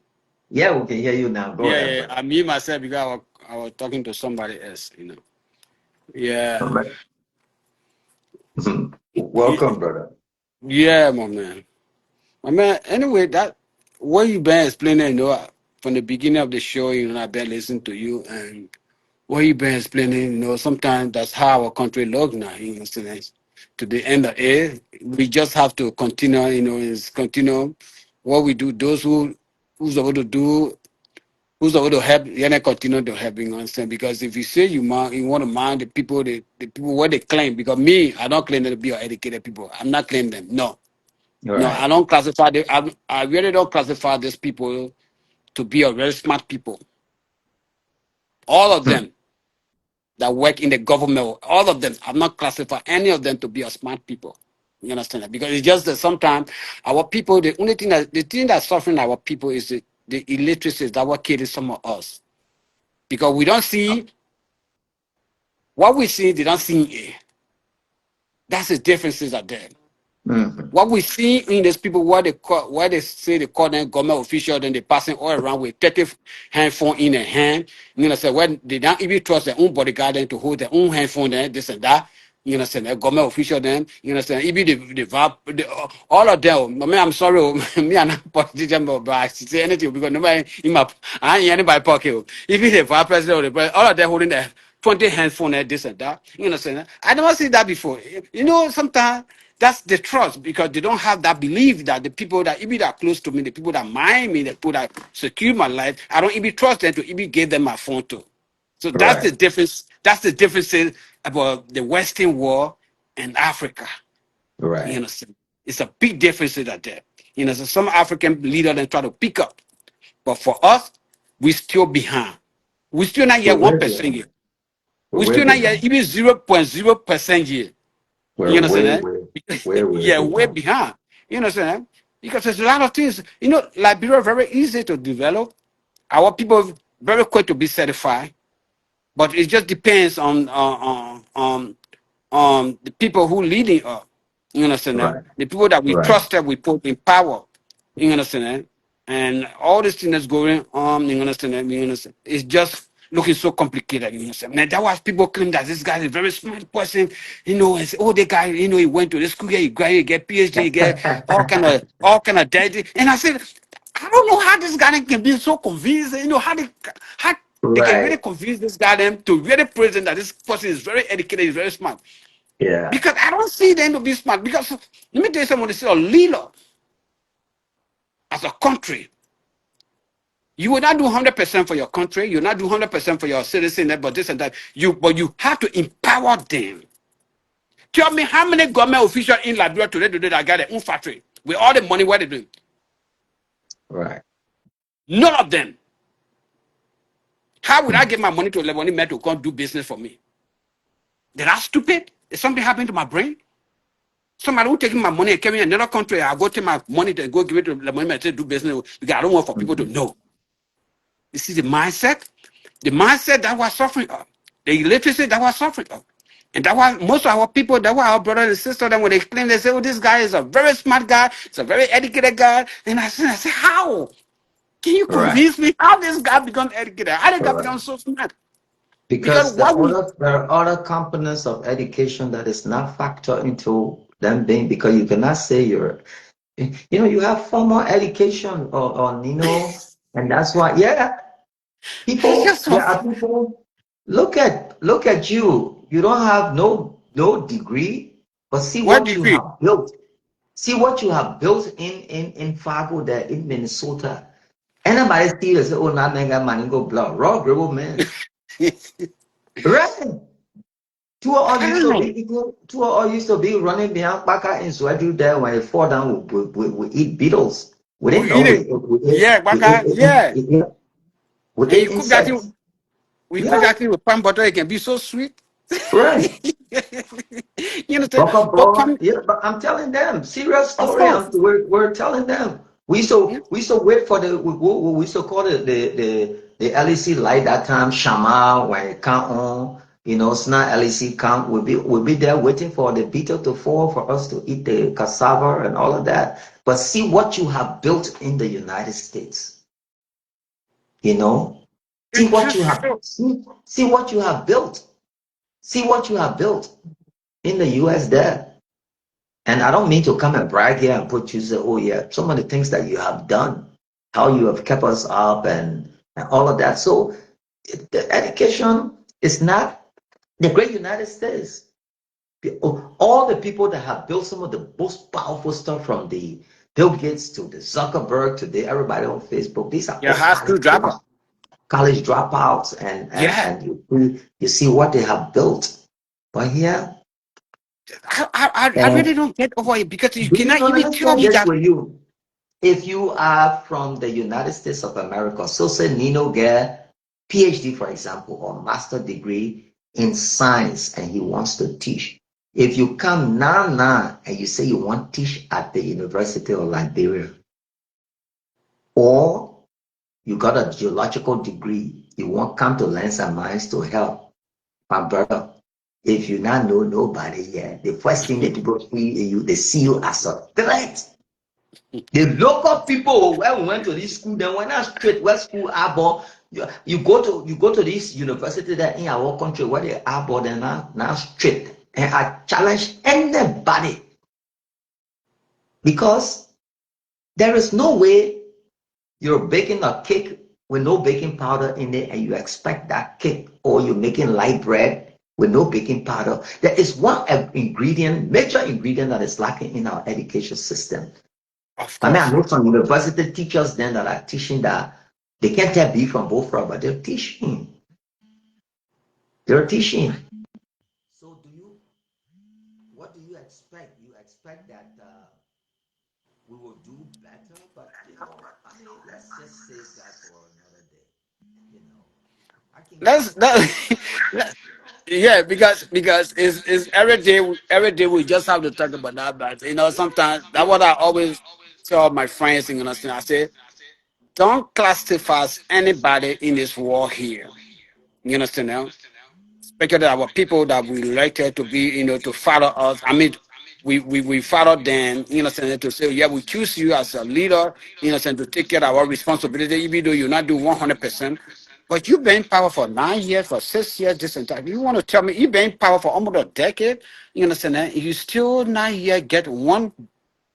Yeah, we can hear you now. Go Yeah, ahead, yeah. brother. I mute myself because I was talking to somebody else, Yeah. All right. Welcome, brother. Yeah, my man. My man, anyway, that what you been explaining, from the beginning of the show, I've been listening to you and what you been explaining, sometimes that's how our country look now, to the end of it. We just have to continue, is continue what we do. Those who's able to do, who's able to help, continue to help, understand? Because if you say you want to mind the people what they claim, because me, I don't claim to be educated people. I'm not claiming them. No. All No, right. I don't classify them. I really don't classify these people to be a very smart people. All of Hmm. them that work in the government, all of them, I'm not classify any of them to be a smart people. You understand that? Because it's just that sometimes our people, the thing that's suffering our people is the illiteracy that what killing some of us. Because we don't see what we see, they don't see it. That's the differences are there. Hmm. What we see in these people, what they say they call them government official, then they passing all around with 30 handphone in their hand. Say when they don't even trust their own bodyguard then to hold their own handphone, then this and that. Say the government official then, say even all of them. I mean, I'm sorry, me I'm not politician, but I say anything because nobody in my, I ain't anybody pocket. Even the vice president or the president, all of them holding their 20 handphone and this and that. I never see that before. Sometimes that's the trust because they don't have that belief that the people that even that close to me, the people that mind me, the people that secure my life, I don't even trust them to even give them my phone to. So that's Right. the difference. That's the difference about the Western world and Africa. You Right. understand? It's a big difference that there. So some African leaders then try to pick up, but for us, we still behind. We still not We're yet way 1% behind. yet. We're We way still not yet behind. even 0.0% yet. You We're understand that? way Yeah, way behind. behind. You understand? Because there's a lot of things. Liberia very easy to develop. Our people very quick to be certified, but it just depends on the people who leading us. You understand that? Right. The people that we Right. trusted, we put in power. You understand that? And all this thing that's going on, you understand that? You understand? It's just looking so complicated. You understand? And that was people claim that this guy is a very smart person. And say, oh, the guy, he went to the school, he graduated, he get PhD, he get all kind of degree. And I said, I don't know how this guy can be so convinced. How they can really Right. convince this guy them to really present that this person is very educated, is very smart. Yeah. Because I don't see them to be smart. Because let me tell you something, they say a leader as a country. You will not do 100% for your country. You will not do 100% for your citizens, but this and that. But you have to empower them. Tell me how many government officials in Liberia today that got their own factory with all the money what they doing? Right. None of them. How would I give my money to a Lebanese man to come do business for me? They're not stupid. Is something happened to my brain? Somebody who taking my money and carrying another country, I go take my money to go give it to Lebanese man to do business because I don't want for people to Mhm. know. You see the mindset? The mindset that was suffering of. The illiteracy that was suffering of. And that was most of our people, that were our brothers and sisters, that when they explain, they say, oh, this guy is a very smart guy, he's a very educated guy. And I said, how? Can you Right. convince me how this guy become educated? How this guy Right. become so smart? Because Because there are other components of education that is not factored into them being, because you cannot say you have formal education or you know And that's why, yeah, It's people, just there so are people, look at you. You don't have no degree, but see what what you degree? have built. See what you have built in Fargo there in Minnesota. Anybody see you say, oh, now nigga man go blood. Raw gribble man. Right. Two of all I used don't to know. be people, two of all used to be running behind Baka in Swedu there when they fall down, we eat beetles. We didn't We know eat it. Yeah, baka, yeah. we And ate you cook that thing, insects. we cook Yeah, that thing with palm butter, it can be so sweet. right. You understand? Bucka But boy. come, Yeah, but I'm telling them, serious of story. course. We're telling them. Yeah. We used to wait for we used to call it the LEC light that time, Shama, when it count on, Sna LEC count, we'll be there waiting for the beetle to fall for us to eat the cassava and all of that. But see what you have built in the United States, you know? See It's what you just have so. see what you have built. See what you have built in the US there. And I don't mean to come and brag here and put you say, oh yeah, some of the things that you have done, how you have kept us up and all of that. So the education is not the great United States. All the people that have built some of the most powerful stuff from the Bill Gates to the Zuckerberg to the everybody on Facebook, these are Your all high school dropout. college dropouts and Yeah. and you see what they have built. But yeah, I and really don't get over it because you do you cannot know, let even me tell share me this that. with you. If you are from the United States of America, so say Nino get PhD, for example, or master degree in science, and he wants to teach. If you come now and you say you want to teach at the University of Liberia, or you got a geological degree, you want come to learn some mines to help, my brother. If you not know nobody yet, the first thing that people see you, they see you as a threat. The local people when we went to this school, then when I straight where school are born, you go to this university there in our country where they are born and now straight. And I challenge anybody because there is no way you're baking a cake with no baking powder in it and you expect that cake, or you're making light bread with no baking powder. There is one ingredient, major ingredient that is lacking in our education system. Of I mean, I course. know some university teachers then that are teaching that they can't tell B from both from, but they're teaching. They're teaching. So what do you expect? You expect that we will do better, but I mean, let's just save that for another day. You know, I can go That's on and that. Yeah, because it's every day we just have to talk about that. But sometimes that's what I always tell my friends. You understand? I say, don't classify anybody in this war here. You understand now? Especially our people that we elected to be, to follow us. I mean, we follow them, to say, yeah, we choose you as a leader, to take care of our responsibility, even though you're not doing 100%. But you've been in power for 9 years, for 6 years, this and that. You want to tell me you've been in power for almost a decade? You understand that? You still not yet get one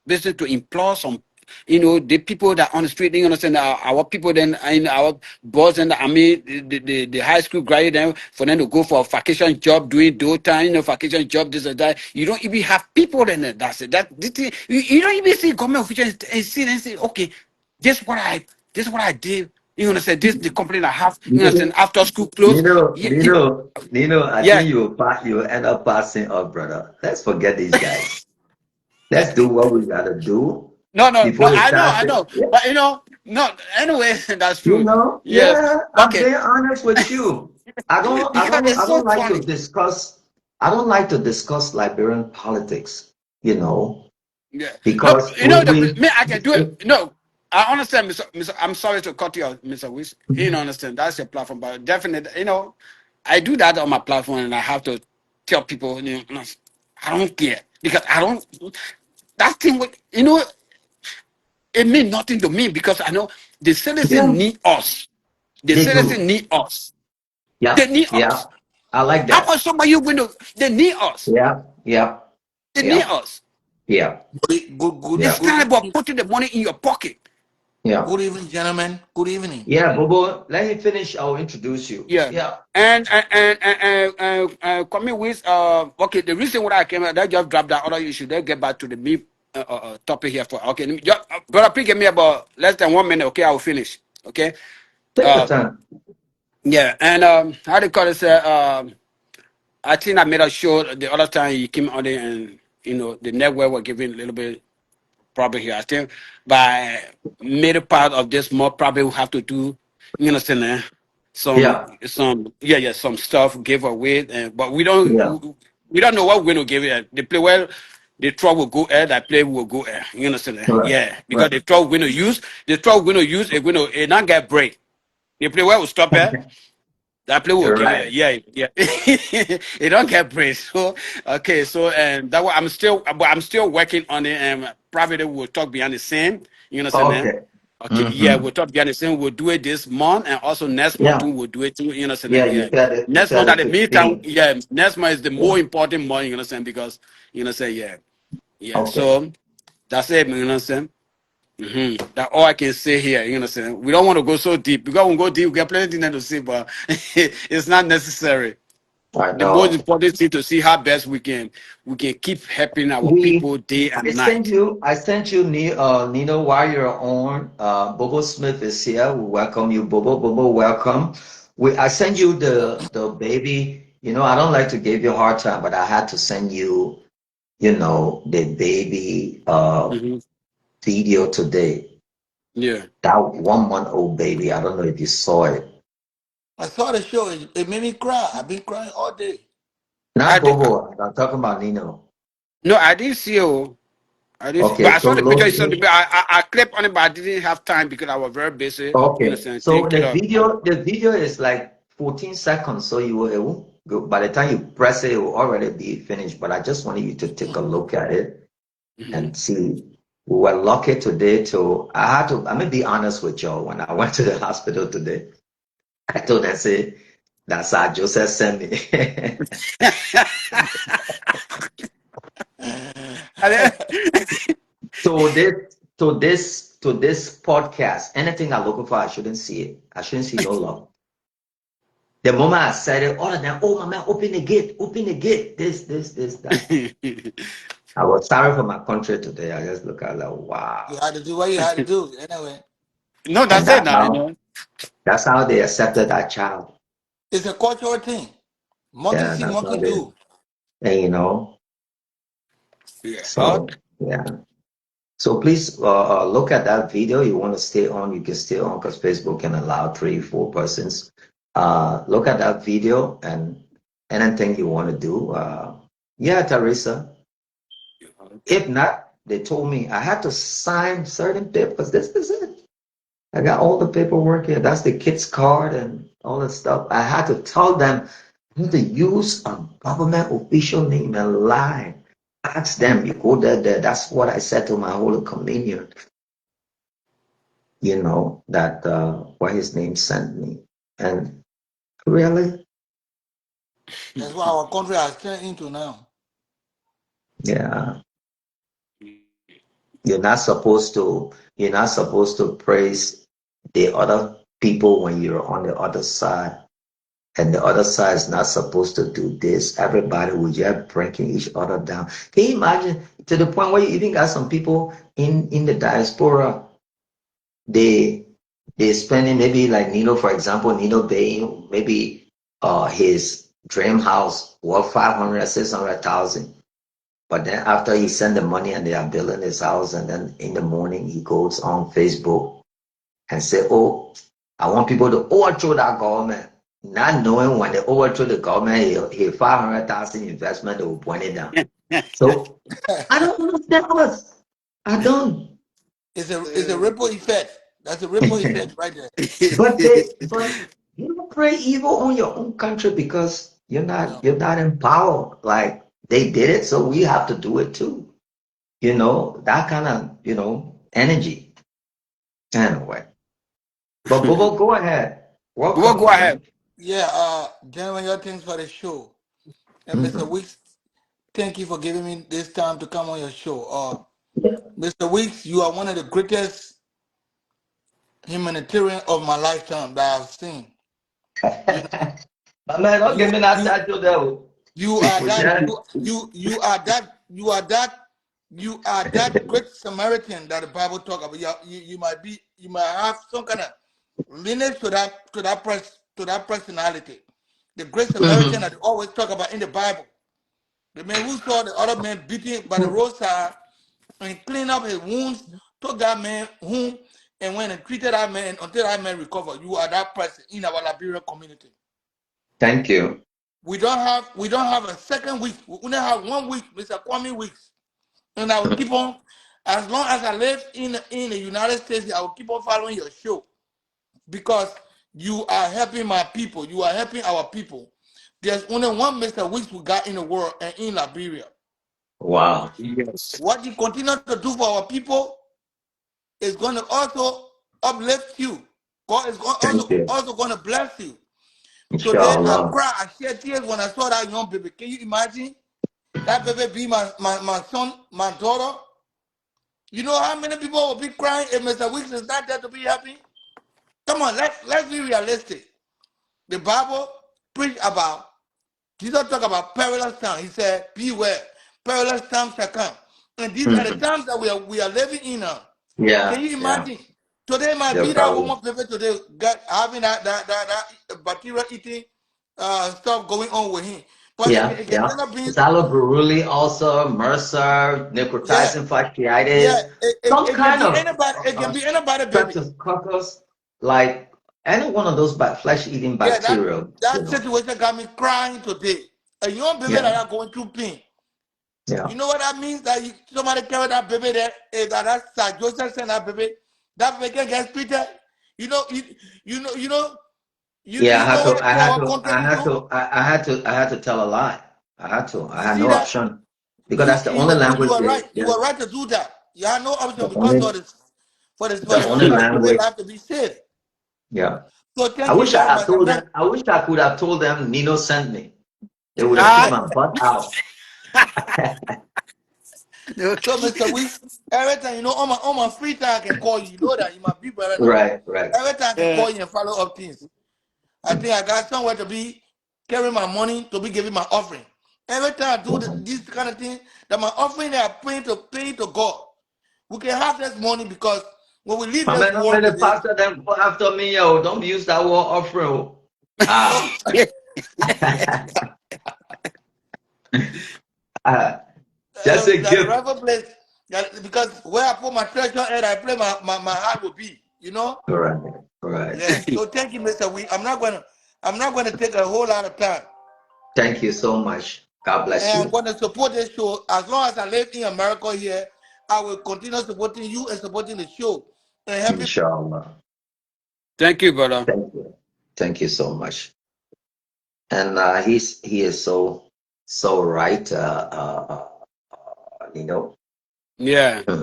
business to employ some, the people that on the street, you understand, our people then in our boss and I mean the high school graduate then for them to go for a vacation job doing daytime, vacation job, this and that. You don't even have people in it. That's it. You don't even see government officials and see and say, okay, this what I did. You understand? This the company I have. You there. understand? After school close. Yeah, I yeah. think you will end up passing up, brother. Let's forget these guys. Let's do what we gotta do No. before they start I saying, know. But no. Anyway, that's true. Yes. yeah, I'm Okay. being honest with you. Because I it's so don't like to funny. discuss. I don't like to discuss Liberian politics. You know, Yeah. No, because me, I can do it. No, I understand, I'm sorry to cut you off, Mr. Wiss. Understand. That's your platform. But definitely, I do that on my platform and I have to tell people, I don't care. Because I don't, that thing, it means nothing to me because I know the yeah, citizens need us. The they citizens do. need us. They Yeah, need yeah, us. I like How that. much somebody you going to? They need us. Yeah, yeah, They need yeah, us. Good, yeah. It's good not about thing. putting the money in your pocket. Yeah. Good evening, gentlemen. Good evening. Yeah, Bobo, let him finish. I'll introduce you. Yeah. Yeah. Coming with okay, the reason why I came out, that just drop that other issue. Then get back to the main topic here for okay. Brother, please give me about less than 1 minute. Okay, I will finish. Okay. Take your Uh, time. yeah, and how they call it? I think I made a show the other time you came on there, and the network were giving a little bit problem here. I think by middle part of this month, probably will have to do, understand, Yeah. some stuff give away, and but Yeah. we don't know what we're gonna give it. The play well, the truck will go air, that play will go air. You understand? Right. Yeah, because Right. the truck we're gonna use, it not get break. The play well will stop it. That play will You're give right. it. Yeah, yeah. It don't get praise. So okay, so and that way I'm still working on it, and probably we'll talk behind the scene. You understand? Okay. Okay, yeah, Mm-hmm. we'll talk behind the scene. We'll do it this month, and also next month Yeah. too. We'll do it too. You understand? Yeah. You Yeah, said it. You next said month. At it the meantime, 15. yeah, next month is the Yeah. more important month. You understand? Because yeah, yeah. Okay. So that's it. You understand? That all I can say here, you understand? We don't want to go so deep. Because when we go deep, we get plenty things to say, but it's not necessary. I The most know. important thing to see how best we can keep helping our We people day and night. I sent you Nino while you're on. Bobo Smith is here. We welcome you, Bobo. Bobo, welcome. I sent you the baby. I don't like to give you a hard time, but I had to send you, the baby Hmm. video today. Yeah, That 1 month old baby. I don't know if you saw it. I saw the show. It made me cry. I've been crying all day. I Not did. Bobo. I'm talking about Nino. No, I didn't see you. I didn't see, but Okay, I so saw the picture. You look. saw the, I clipped on it, but I didn't have time because I was very busy. You Okay, understand? so Taking care of. the video is like 14 seconds, so it won't go, by the time you press it, it will already be finished. But I just wanted you to take a look at it Hmm. and see. We were lucky today to. I'm gonna be honest with y'all. When I went to the hospital today, I told them, say, that's how Joseph sent me. So this podcast, anything I'm looking for, I shouldn't see it. I shouldn't see no love. The moment I said it, all of them, oh my man, open the gate, this, that. I was sorry for my country today. I just look at like, You wow. had to do what you had to do. Anyway, No, And that's it now. You know. that's how they accepted that child. it's a cultural thing. Monkey Yeah, see, that's how monkey they, do. and Yeah. so yeah. So please look at that video. You want to stay on, you can stay on because Facebook can allow 3, 4 persons. Look at that video and anything you want to do. Yeah, Teresa. If not, they told me I had to sign certain papers. This is it. I got all the paperwork here. That's the kid's card and all that stuff. I had to tell them not to use a government official name and lie. Ask them, you go there. That's what I said to my Holy Communion, that what his name sent me. And really, That's what our country has turned into now. yeah, you're not supposed to praise the other people when you're on the other side. And the other side is not supposed to do this. Everybody will just breaking each other down. Can you imagine to the point where you even got some people in the diaspora, they spending maybe like Nino, for example, Nino paying maybe his dream house worth 500, 600,000. But then after he send the money and they are building his house, and then in the morning he goes on Facebook and say, "Oh, I want people to overthrow that government," not knowing when they overthrow the government, he 500,000 investment, they will point it down. So I don't understand us. I don't. It's a ripple effect. That's a ripple effect right there. But you don't pray evil on your own country because you're not No. you're not in power. Like they did it, so we have to do it too. That kind of energy. Anyway, but Bobo, go ahead. We'll Welcome, go man. ahead. Yeah, gentlemen, your things for the show. And Mr. Mhm. Weeks, thank you for giving me this time to come on your show. Yeah. Mr. Weeks, you are one of the greatest humanitarian of my lifetime that I've seen. You know, But man, don't give you me that you title though. you are that Yeah. you are that great Samaritan that the Bible talk about. You might have some kind of lineage to that personality. The great Samaritan that they always talk about in the Bible. The man who saw the other man beaten by the roadside and cleaned up his wounds, took that man home and went and treated that man until that man recovered. You are that person in our Liberian community. Thank you. We don't have a second week. We only have 1 week, Mr. Kwame weeks. And I will keep on, as long as I live in the United States, I will keep on following your show because you are helping my people. You are helping our people. There's only one Mr. Weeks we got in the world and in Liberia. Wow. Yes. What you continue to do for our people is going to also uplift you. God is Thank you. also going to bless you. Today I Inshallah. cried, I shed tears when I saw that young baby. Can you imagine? That baby be my son, my daughter. You know how many people will be crying if Mr. Weeks is not there to be happy? Come on, let's be realistic. The Bible preach about, Jesus talk about perilous times. He said, beware, perilous times shall come. And these are the times that we are living in now. Can Yeah, you yeah. imagine? Today might No be that problem. woman baby today got having that bacteria eating stuff going on with him. But Yeah, it can yeah. end up being, Salmonella, ulcer, MRSA, yeah, necrotizing yeah, fasciitis, it, some it can kind be of anybody, it can be anybody, baby. streptococcus, like any one of those flesh-eating Yeah, bacteria, that situation got me crying today. A young baby Yeah, that are going through pain. yeah, You know what that means? That somebody carry that baby there, that's Sir Joseph send that baby. That baby can get treated. You know, you know, you know, yeah. you know what two our country will do? I had to tell a lie. I You had see no that? option because that's the only You language are right. You they are right to do that. You have no option the because only of this for the the only sake of the baby language. life to be saved. Yeah. So I thank you wish I very had much. I'm told not them. I wish I could have told them Nino sent me. They would have kicked Ah, my butt out. so Mr. Weeks, every time you know on my free time I can call you. You know that you my big brother now. Right, right. Every time I can yeah. call you and follow up things. I think I got somewhere to be carrying my money to be giving my offering. Every time I do this kind of thing, that my offering that I pay to God. We can have this money because when we leave I this mean, not world many today, pastor them go after me, yo. Don't use that word offering. Oh. no, Ah. Just a that the gift. rightful place, because where I put my treasure and I play my heart will be, you know? Right, right. Yeah. So thank you, Mr. Wee. I'm not gonna take a whole lot of time. Thank you so much. God bless And I'm you. gonna support this show. As long as I live in America here, I will continue supporting you and supporting the show. And happy Inshallah. Thank you, brother. Thank you. Thank you so much. And he is so right. You know. Yeah. Hmm.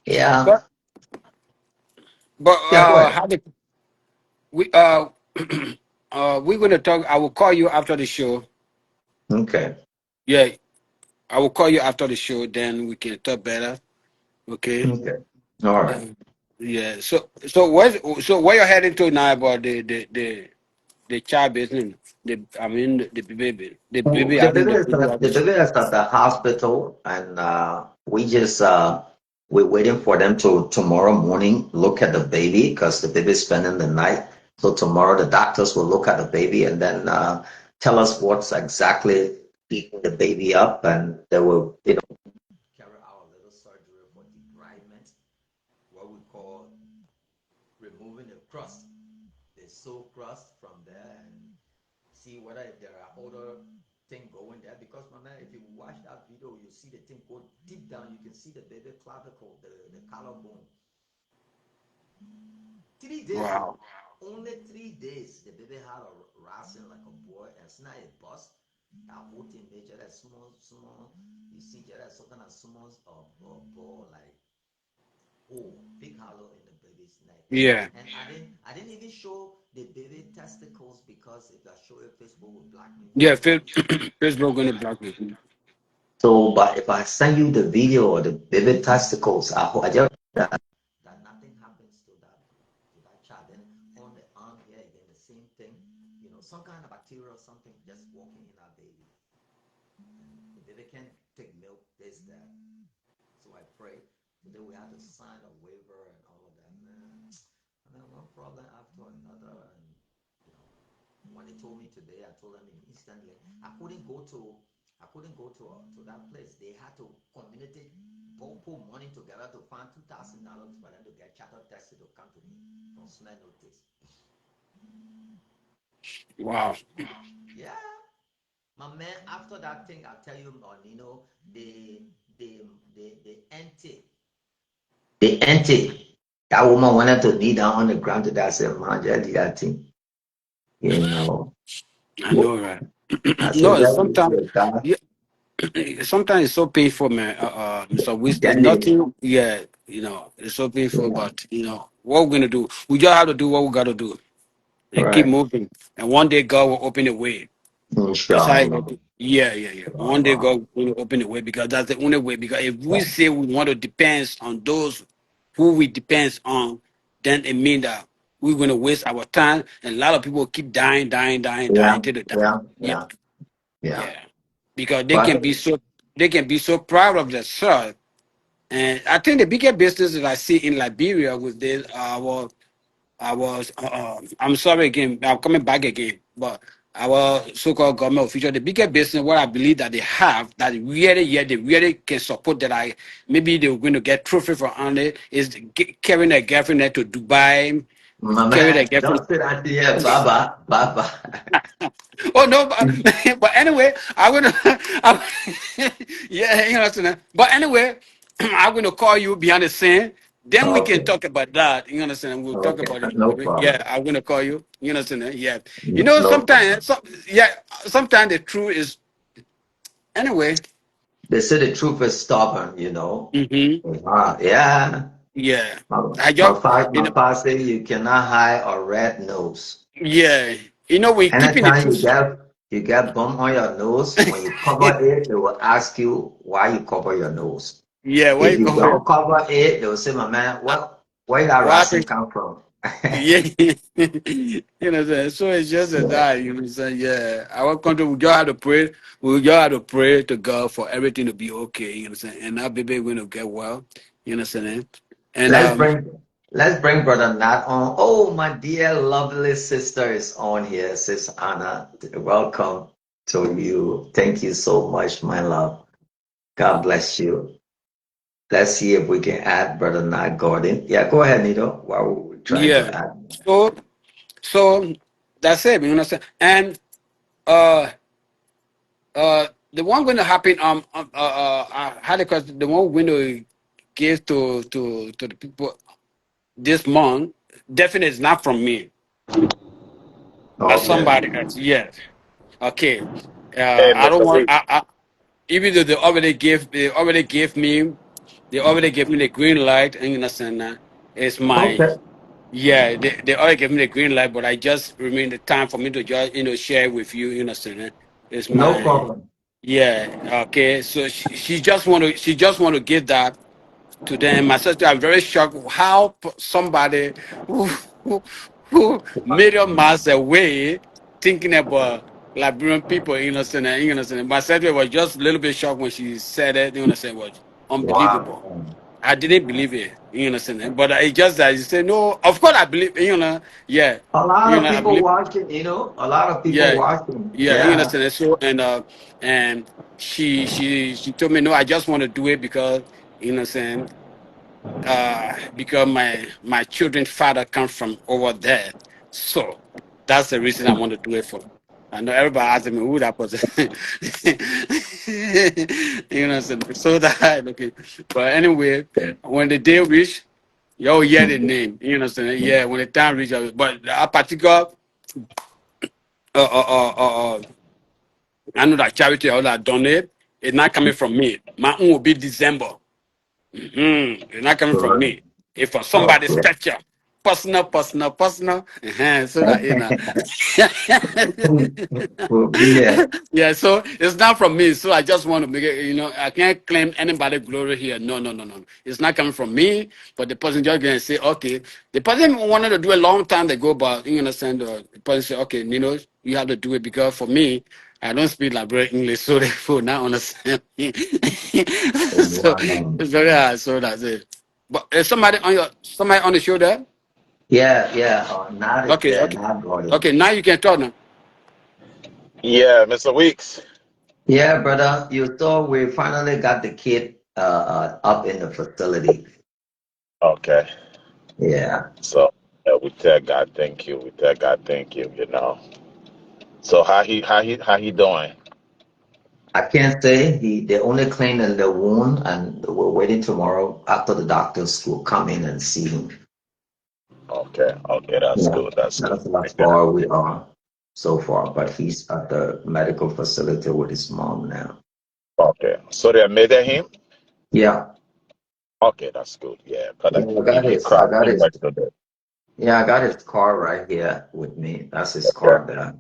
Yeah. But but Yeah. Go ahead. how the we we're gonna talk. I will call you after the show. Okay. Yeah, I will call you after the show. Then we can talk better. Okay. Okay. All right. Then, yeah. So where you're heading to now about the child business? I mean the Oh, baby having the baby. the baby is at the hospital, and we're waiting for them to tomorrow morning look at the baby because the baby's spending the night. So tomorrow the doctors will look at the baby and then tell us what's exactly eating the baby up, and they will carry out a little surgery for debridement, what we call removing the crust, the soul crust from there, and see whether if there are other thing going there. Because my man, if you watch that video, you see the thing go deep down. You can see the baby clavicle, the collarbone. 3 days, Wow. only 3 days. The baby had a rising like a boy, and it's not a bust. That whole thing, they just that small. You see, just that some kind of small ball like big hollow in the baby's neck. Yeah. And I didn't even show the baby testicles because if I show it, Facebook will block me from Yeah. showing. Facebook gonna block me. So, but if I send you the video or the baby testicles, I hope I just that nothing happens to that some kind of bacteria or something just walking in our baby. The baby can't take milk, this, that. So I prayed. Today we had to sign a waiver and all of that, man. And then one problem after another, and you know, when they told me today, I told them instantly. I couldn't go to that place. They had to community put money together to find $2,000 for them to get charter taxi to come to me from smell notice. Wow. Yeah, my man. After that thing, I tell you, Nino, they empty. They empty. That woman wanted to kneel down on the ground to that. I said, man, just do that thing. You know. I know, right? I said, No, just sometimes, do that. yeah, sometimes it's so painful, man. Mr. Wiz, there's Then they, nothing. Yeah, you know, it's so painful. yeah, But you know, what we're gonna do? We just have to do what we gotta do and keep right. moving. And one day God will open the way. That's how it Inshallah. goes. Yeah, yeah, yeah. One day God will open the way because that's the only way. Because if we say we want to depend on those who we depend on, then it means that we're going to waste our time. And a lot of people keep dying, dying, dying, Yeah, dying till they die. yeah, Yeah, yeah, yeah. yeah. Because But they can be so proud of themselves. And I think the biggest business that I see in Liberia with this, I'm sorry again, I'm coming back again, but our so-called government official, the biggest business, what I believe that they have, that really, yeah, they really can support that maybe they're going to get trophy for on it, is carrying their girlfriend there to Dubai, my carry their man, girlfriend. don't say that here, Baba, Baba. Oh no, but anyway, I'm gonna, yeah, you know what I'm saying. But anyway, I'm gonna call you behind the scene. Then we can Okay, talk about that. You understand? We'll talk okay, about it a no little bit. Yeah, problem. I'm gonna call you. You understand? Yeah. You know, No problem. sometimes the truth is anyway. They say the truth is stubborn, you know. Mm-hmm. Yeah. Yeah. My, I my, just father, you my know, father say you cannot hide a red nose. yeah. You know, we're keeping the Anytime truth. you get bump on your nose, when you cover it, they will ask you why you cover your nose. Yeah, where If you you going? don't cover it, they will say, my man, where that What racing happened? come from? Yeah, you know, what I'm saying? So it's just a Yeah. that, you know, what I'm saying? Yeah, our country, we just have to pray. We just have to pray to God for everything to be okay. You know, what I'm saying? And our baby going to get well. You know, what I'm saying? And Let's bring let's bring Brother Nat on. Oh, my dear lovely sister is on here, Sis Anna. Welcome to you. Thank you so much, my love. God bless you. Let's see if we can add Brother Nat Gordon. Yeah, go ahead, Nito, while we're trying to yeah, add. so so that's it. You know, what I'm saying? And uh the one going to happen. I had a question. The one going to give to the people this month definitely is not from me, but Okay. somebody else. Yes. Okay. Hey, I don't Mr. want. Rich. Even though they already gave me the green light, and you understand that it's my, Okay. yeah, they already gave me the green light, but I just remain the time for me to just share with you, you understand that it's No my, problem. yeah, okay. So she just want to give that to them. My sister, I'm very shocked how somebody who, who, who made up miles away thinking about Liberian people, you understand? You understand? My sister was just a little bit shocked when she said it. You understand? Was unbelievable. Wow. I didn't believe it. You understand? But I just that you say no. Of course, I believe. You know, yeah. A lot You of know, I people believe. watching, a lot of people Yeah, watching. yeah. You Yeah. understand? So and she told me no. I just want to do it because you know, what I'm saying because my children's father comes from over there, so that's the reason I want to do it for. I know everybody asking me who that person. You know, so that okay. But anyway, when the day reach, you hear the name. You know, yeah. When the time reach, but a particular I know that charity or that donate is not coming from me. My own will be December. It's not coming from Good. me. It's from somebody Okay. special. Personal. So that you know. We'll be there. Yeah, so it's not from me. So I just want to make it, I can't claim anybody glory here. No. It's not coming from me, but the person just gonna say, okay. The person wanted to do a long time ago, but you understand the person say, okay, You have to do it because for me, I don't speak Liberian English, so therefore not understand me. So Wow. it's very hard. So that's it. But is somebody on the show there? Yeah. Not is Okay, there, okay, not Gordon. okay. Now you can talk now. Yeah, Mr. Weeks. Yeah, brother, you saw we finally got the kid up in the facility. Okay. Yeah. So we tell God thank you. We tell God thank you, you know. So how he doing? I can't say they only cleaned the wound and we're waiting tomorrow after the doctors will come in and see him. Okay, okay, that's Yeah. good. That's good. That's how Yeah. far we are so far, but he's at the medical facility with his mom now. Okay. So they admitted him? Yeah. Okay, that's good. Yeah. Cause Yeah, he I cried got too his much today. yeah, I got his car right here with me. That's his Okay. car that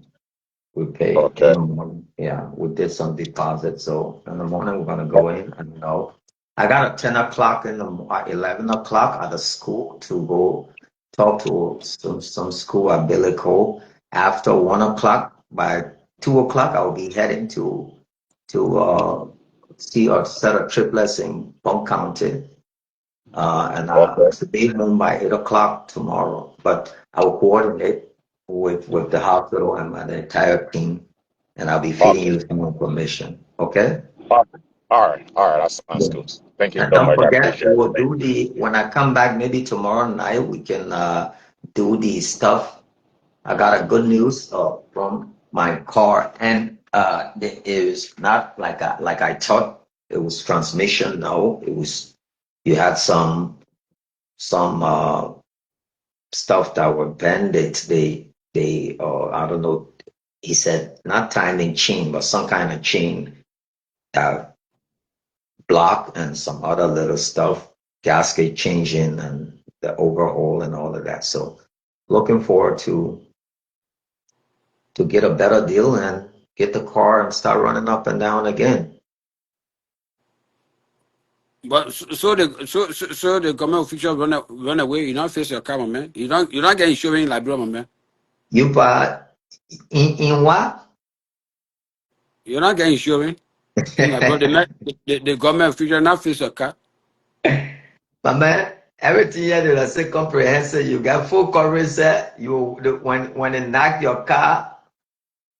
we paid in Okay. the morning. Yeah, we did some deposit. So in the morning we're gonna go in and I got a 10 o'clock 11 o'clock at the school to go talk to some school at Billy Cole. After 1 o'clock, by 2 o'clock, I'll be heading to see a set of triplets in Bunk County. And I Okay. should be home by 8 o'clock tomorrow. But I'll coordinate with the hospital and the entire team, and I'll be feeding Okay. you some information. Okay? Okay. All right. All right. That sounds Yeah. good. Thank you And so don't much. I forget, appreciate it. we'll do when I come back, maybe tomorrow night, we can do the stuff. I got a good news from my car, and it is not like I thought it was transmission. No, it was you had some stuff that were bandits. They I don't know. He said not timing chain, but some kind of chain that blocked and some other little stuff, gasket changing and the overhaul and all of that. So looking forward to get a better deal and get the car and start running up and down again. But so the government official run away. You don't face your car, man. You don't get insurance in Liberia, man. You buy in what? You don't get insurance in Liberia. The government official not face your car. My man, everything here they say comprehensive. You got full coverage. When they knock your car,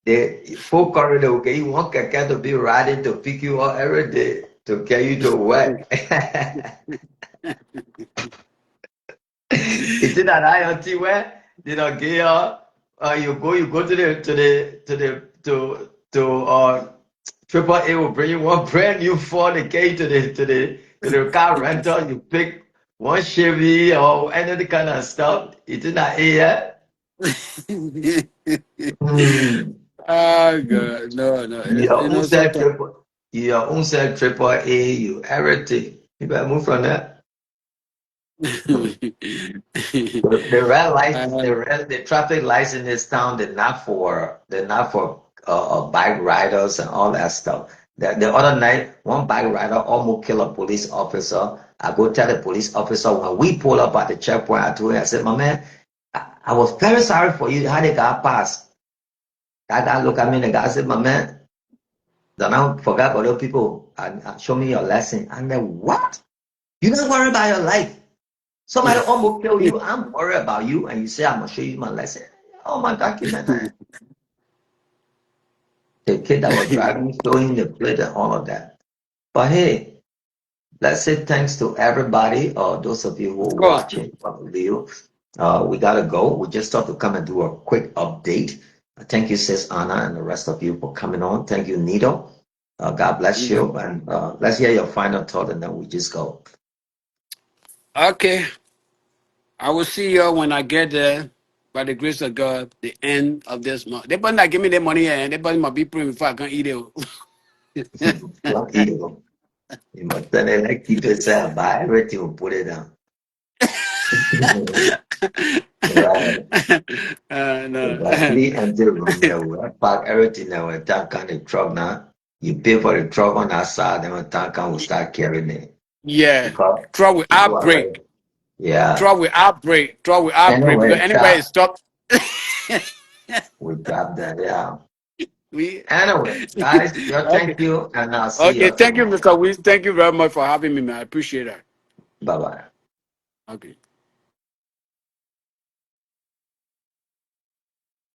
the full coverage they will get you one keke to be riding to pick you up every day to get you to work. Is it that IoT where get you go to Triple A will bring you one brand new Ford and get you to the car rental. You pick one Chevy or any kind of stuff. It's in that area. Mm. Oh God, no. Your own set Sometimes. triple A, you everything. You better move from that. The red lights, uh, the traffic lights in this town, they're not for bike riders and all that stuff. The other night, one bike rider almost killed a police officer. I go tell the police officer when we pull up at the checkpoint. I told him, I said, my man, I was very sorry for you how they got past. That guy looked at me and the guy said, my man, don't I forgot other people and show me your lesson. And then what? You don't worry about your life. Somebody almost kill you. I'm worried about you, and you say I'm gonna show you my lesson. Oh my God, man! The kid that was driving, showing the plate and all of that. But hey, let's say thanks to everybody, or those of you who are of course. watching from the video. We gotta go. We just thought to come and do a quick update. Thank you, Sis Anna, and the rest of you for coming on. Thank you, Nito. God bless you, and let's hear your final thought, and then we just go. Okay, I will see you when I get there. By the grace of God, the end of this month. They better not give me the money, and they better might be praying before I can eat it. Don't eat it. You must tell them like keep it sad, buy everything and put it down. Right. We got No. three empty room here. We park everything there. When time come the truck now, you pay for the truck on that side, then when time come we start carrying it. Yeah, Because trouble with people are outbreak. ready. Yeah. Trouble with outbreak. Trouble with outbreak because Anyway, anywhere it stops. We got that. Yeah. We Anyway, guys, okay. thank you, and I'll see Okay, you thank you, tomorrow. Mr. Wiz. Thank you very much for having me, man. I appreciate that. Bye bye. Okay.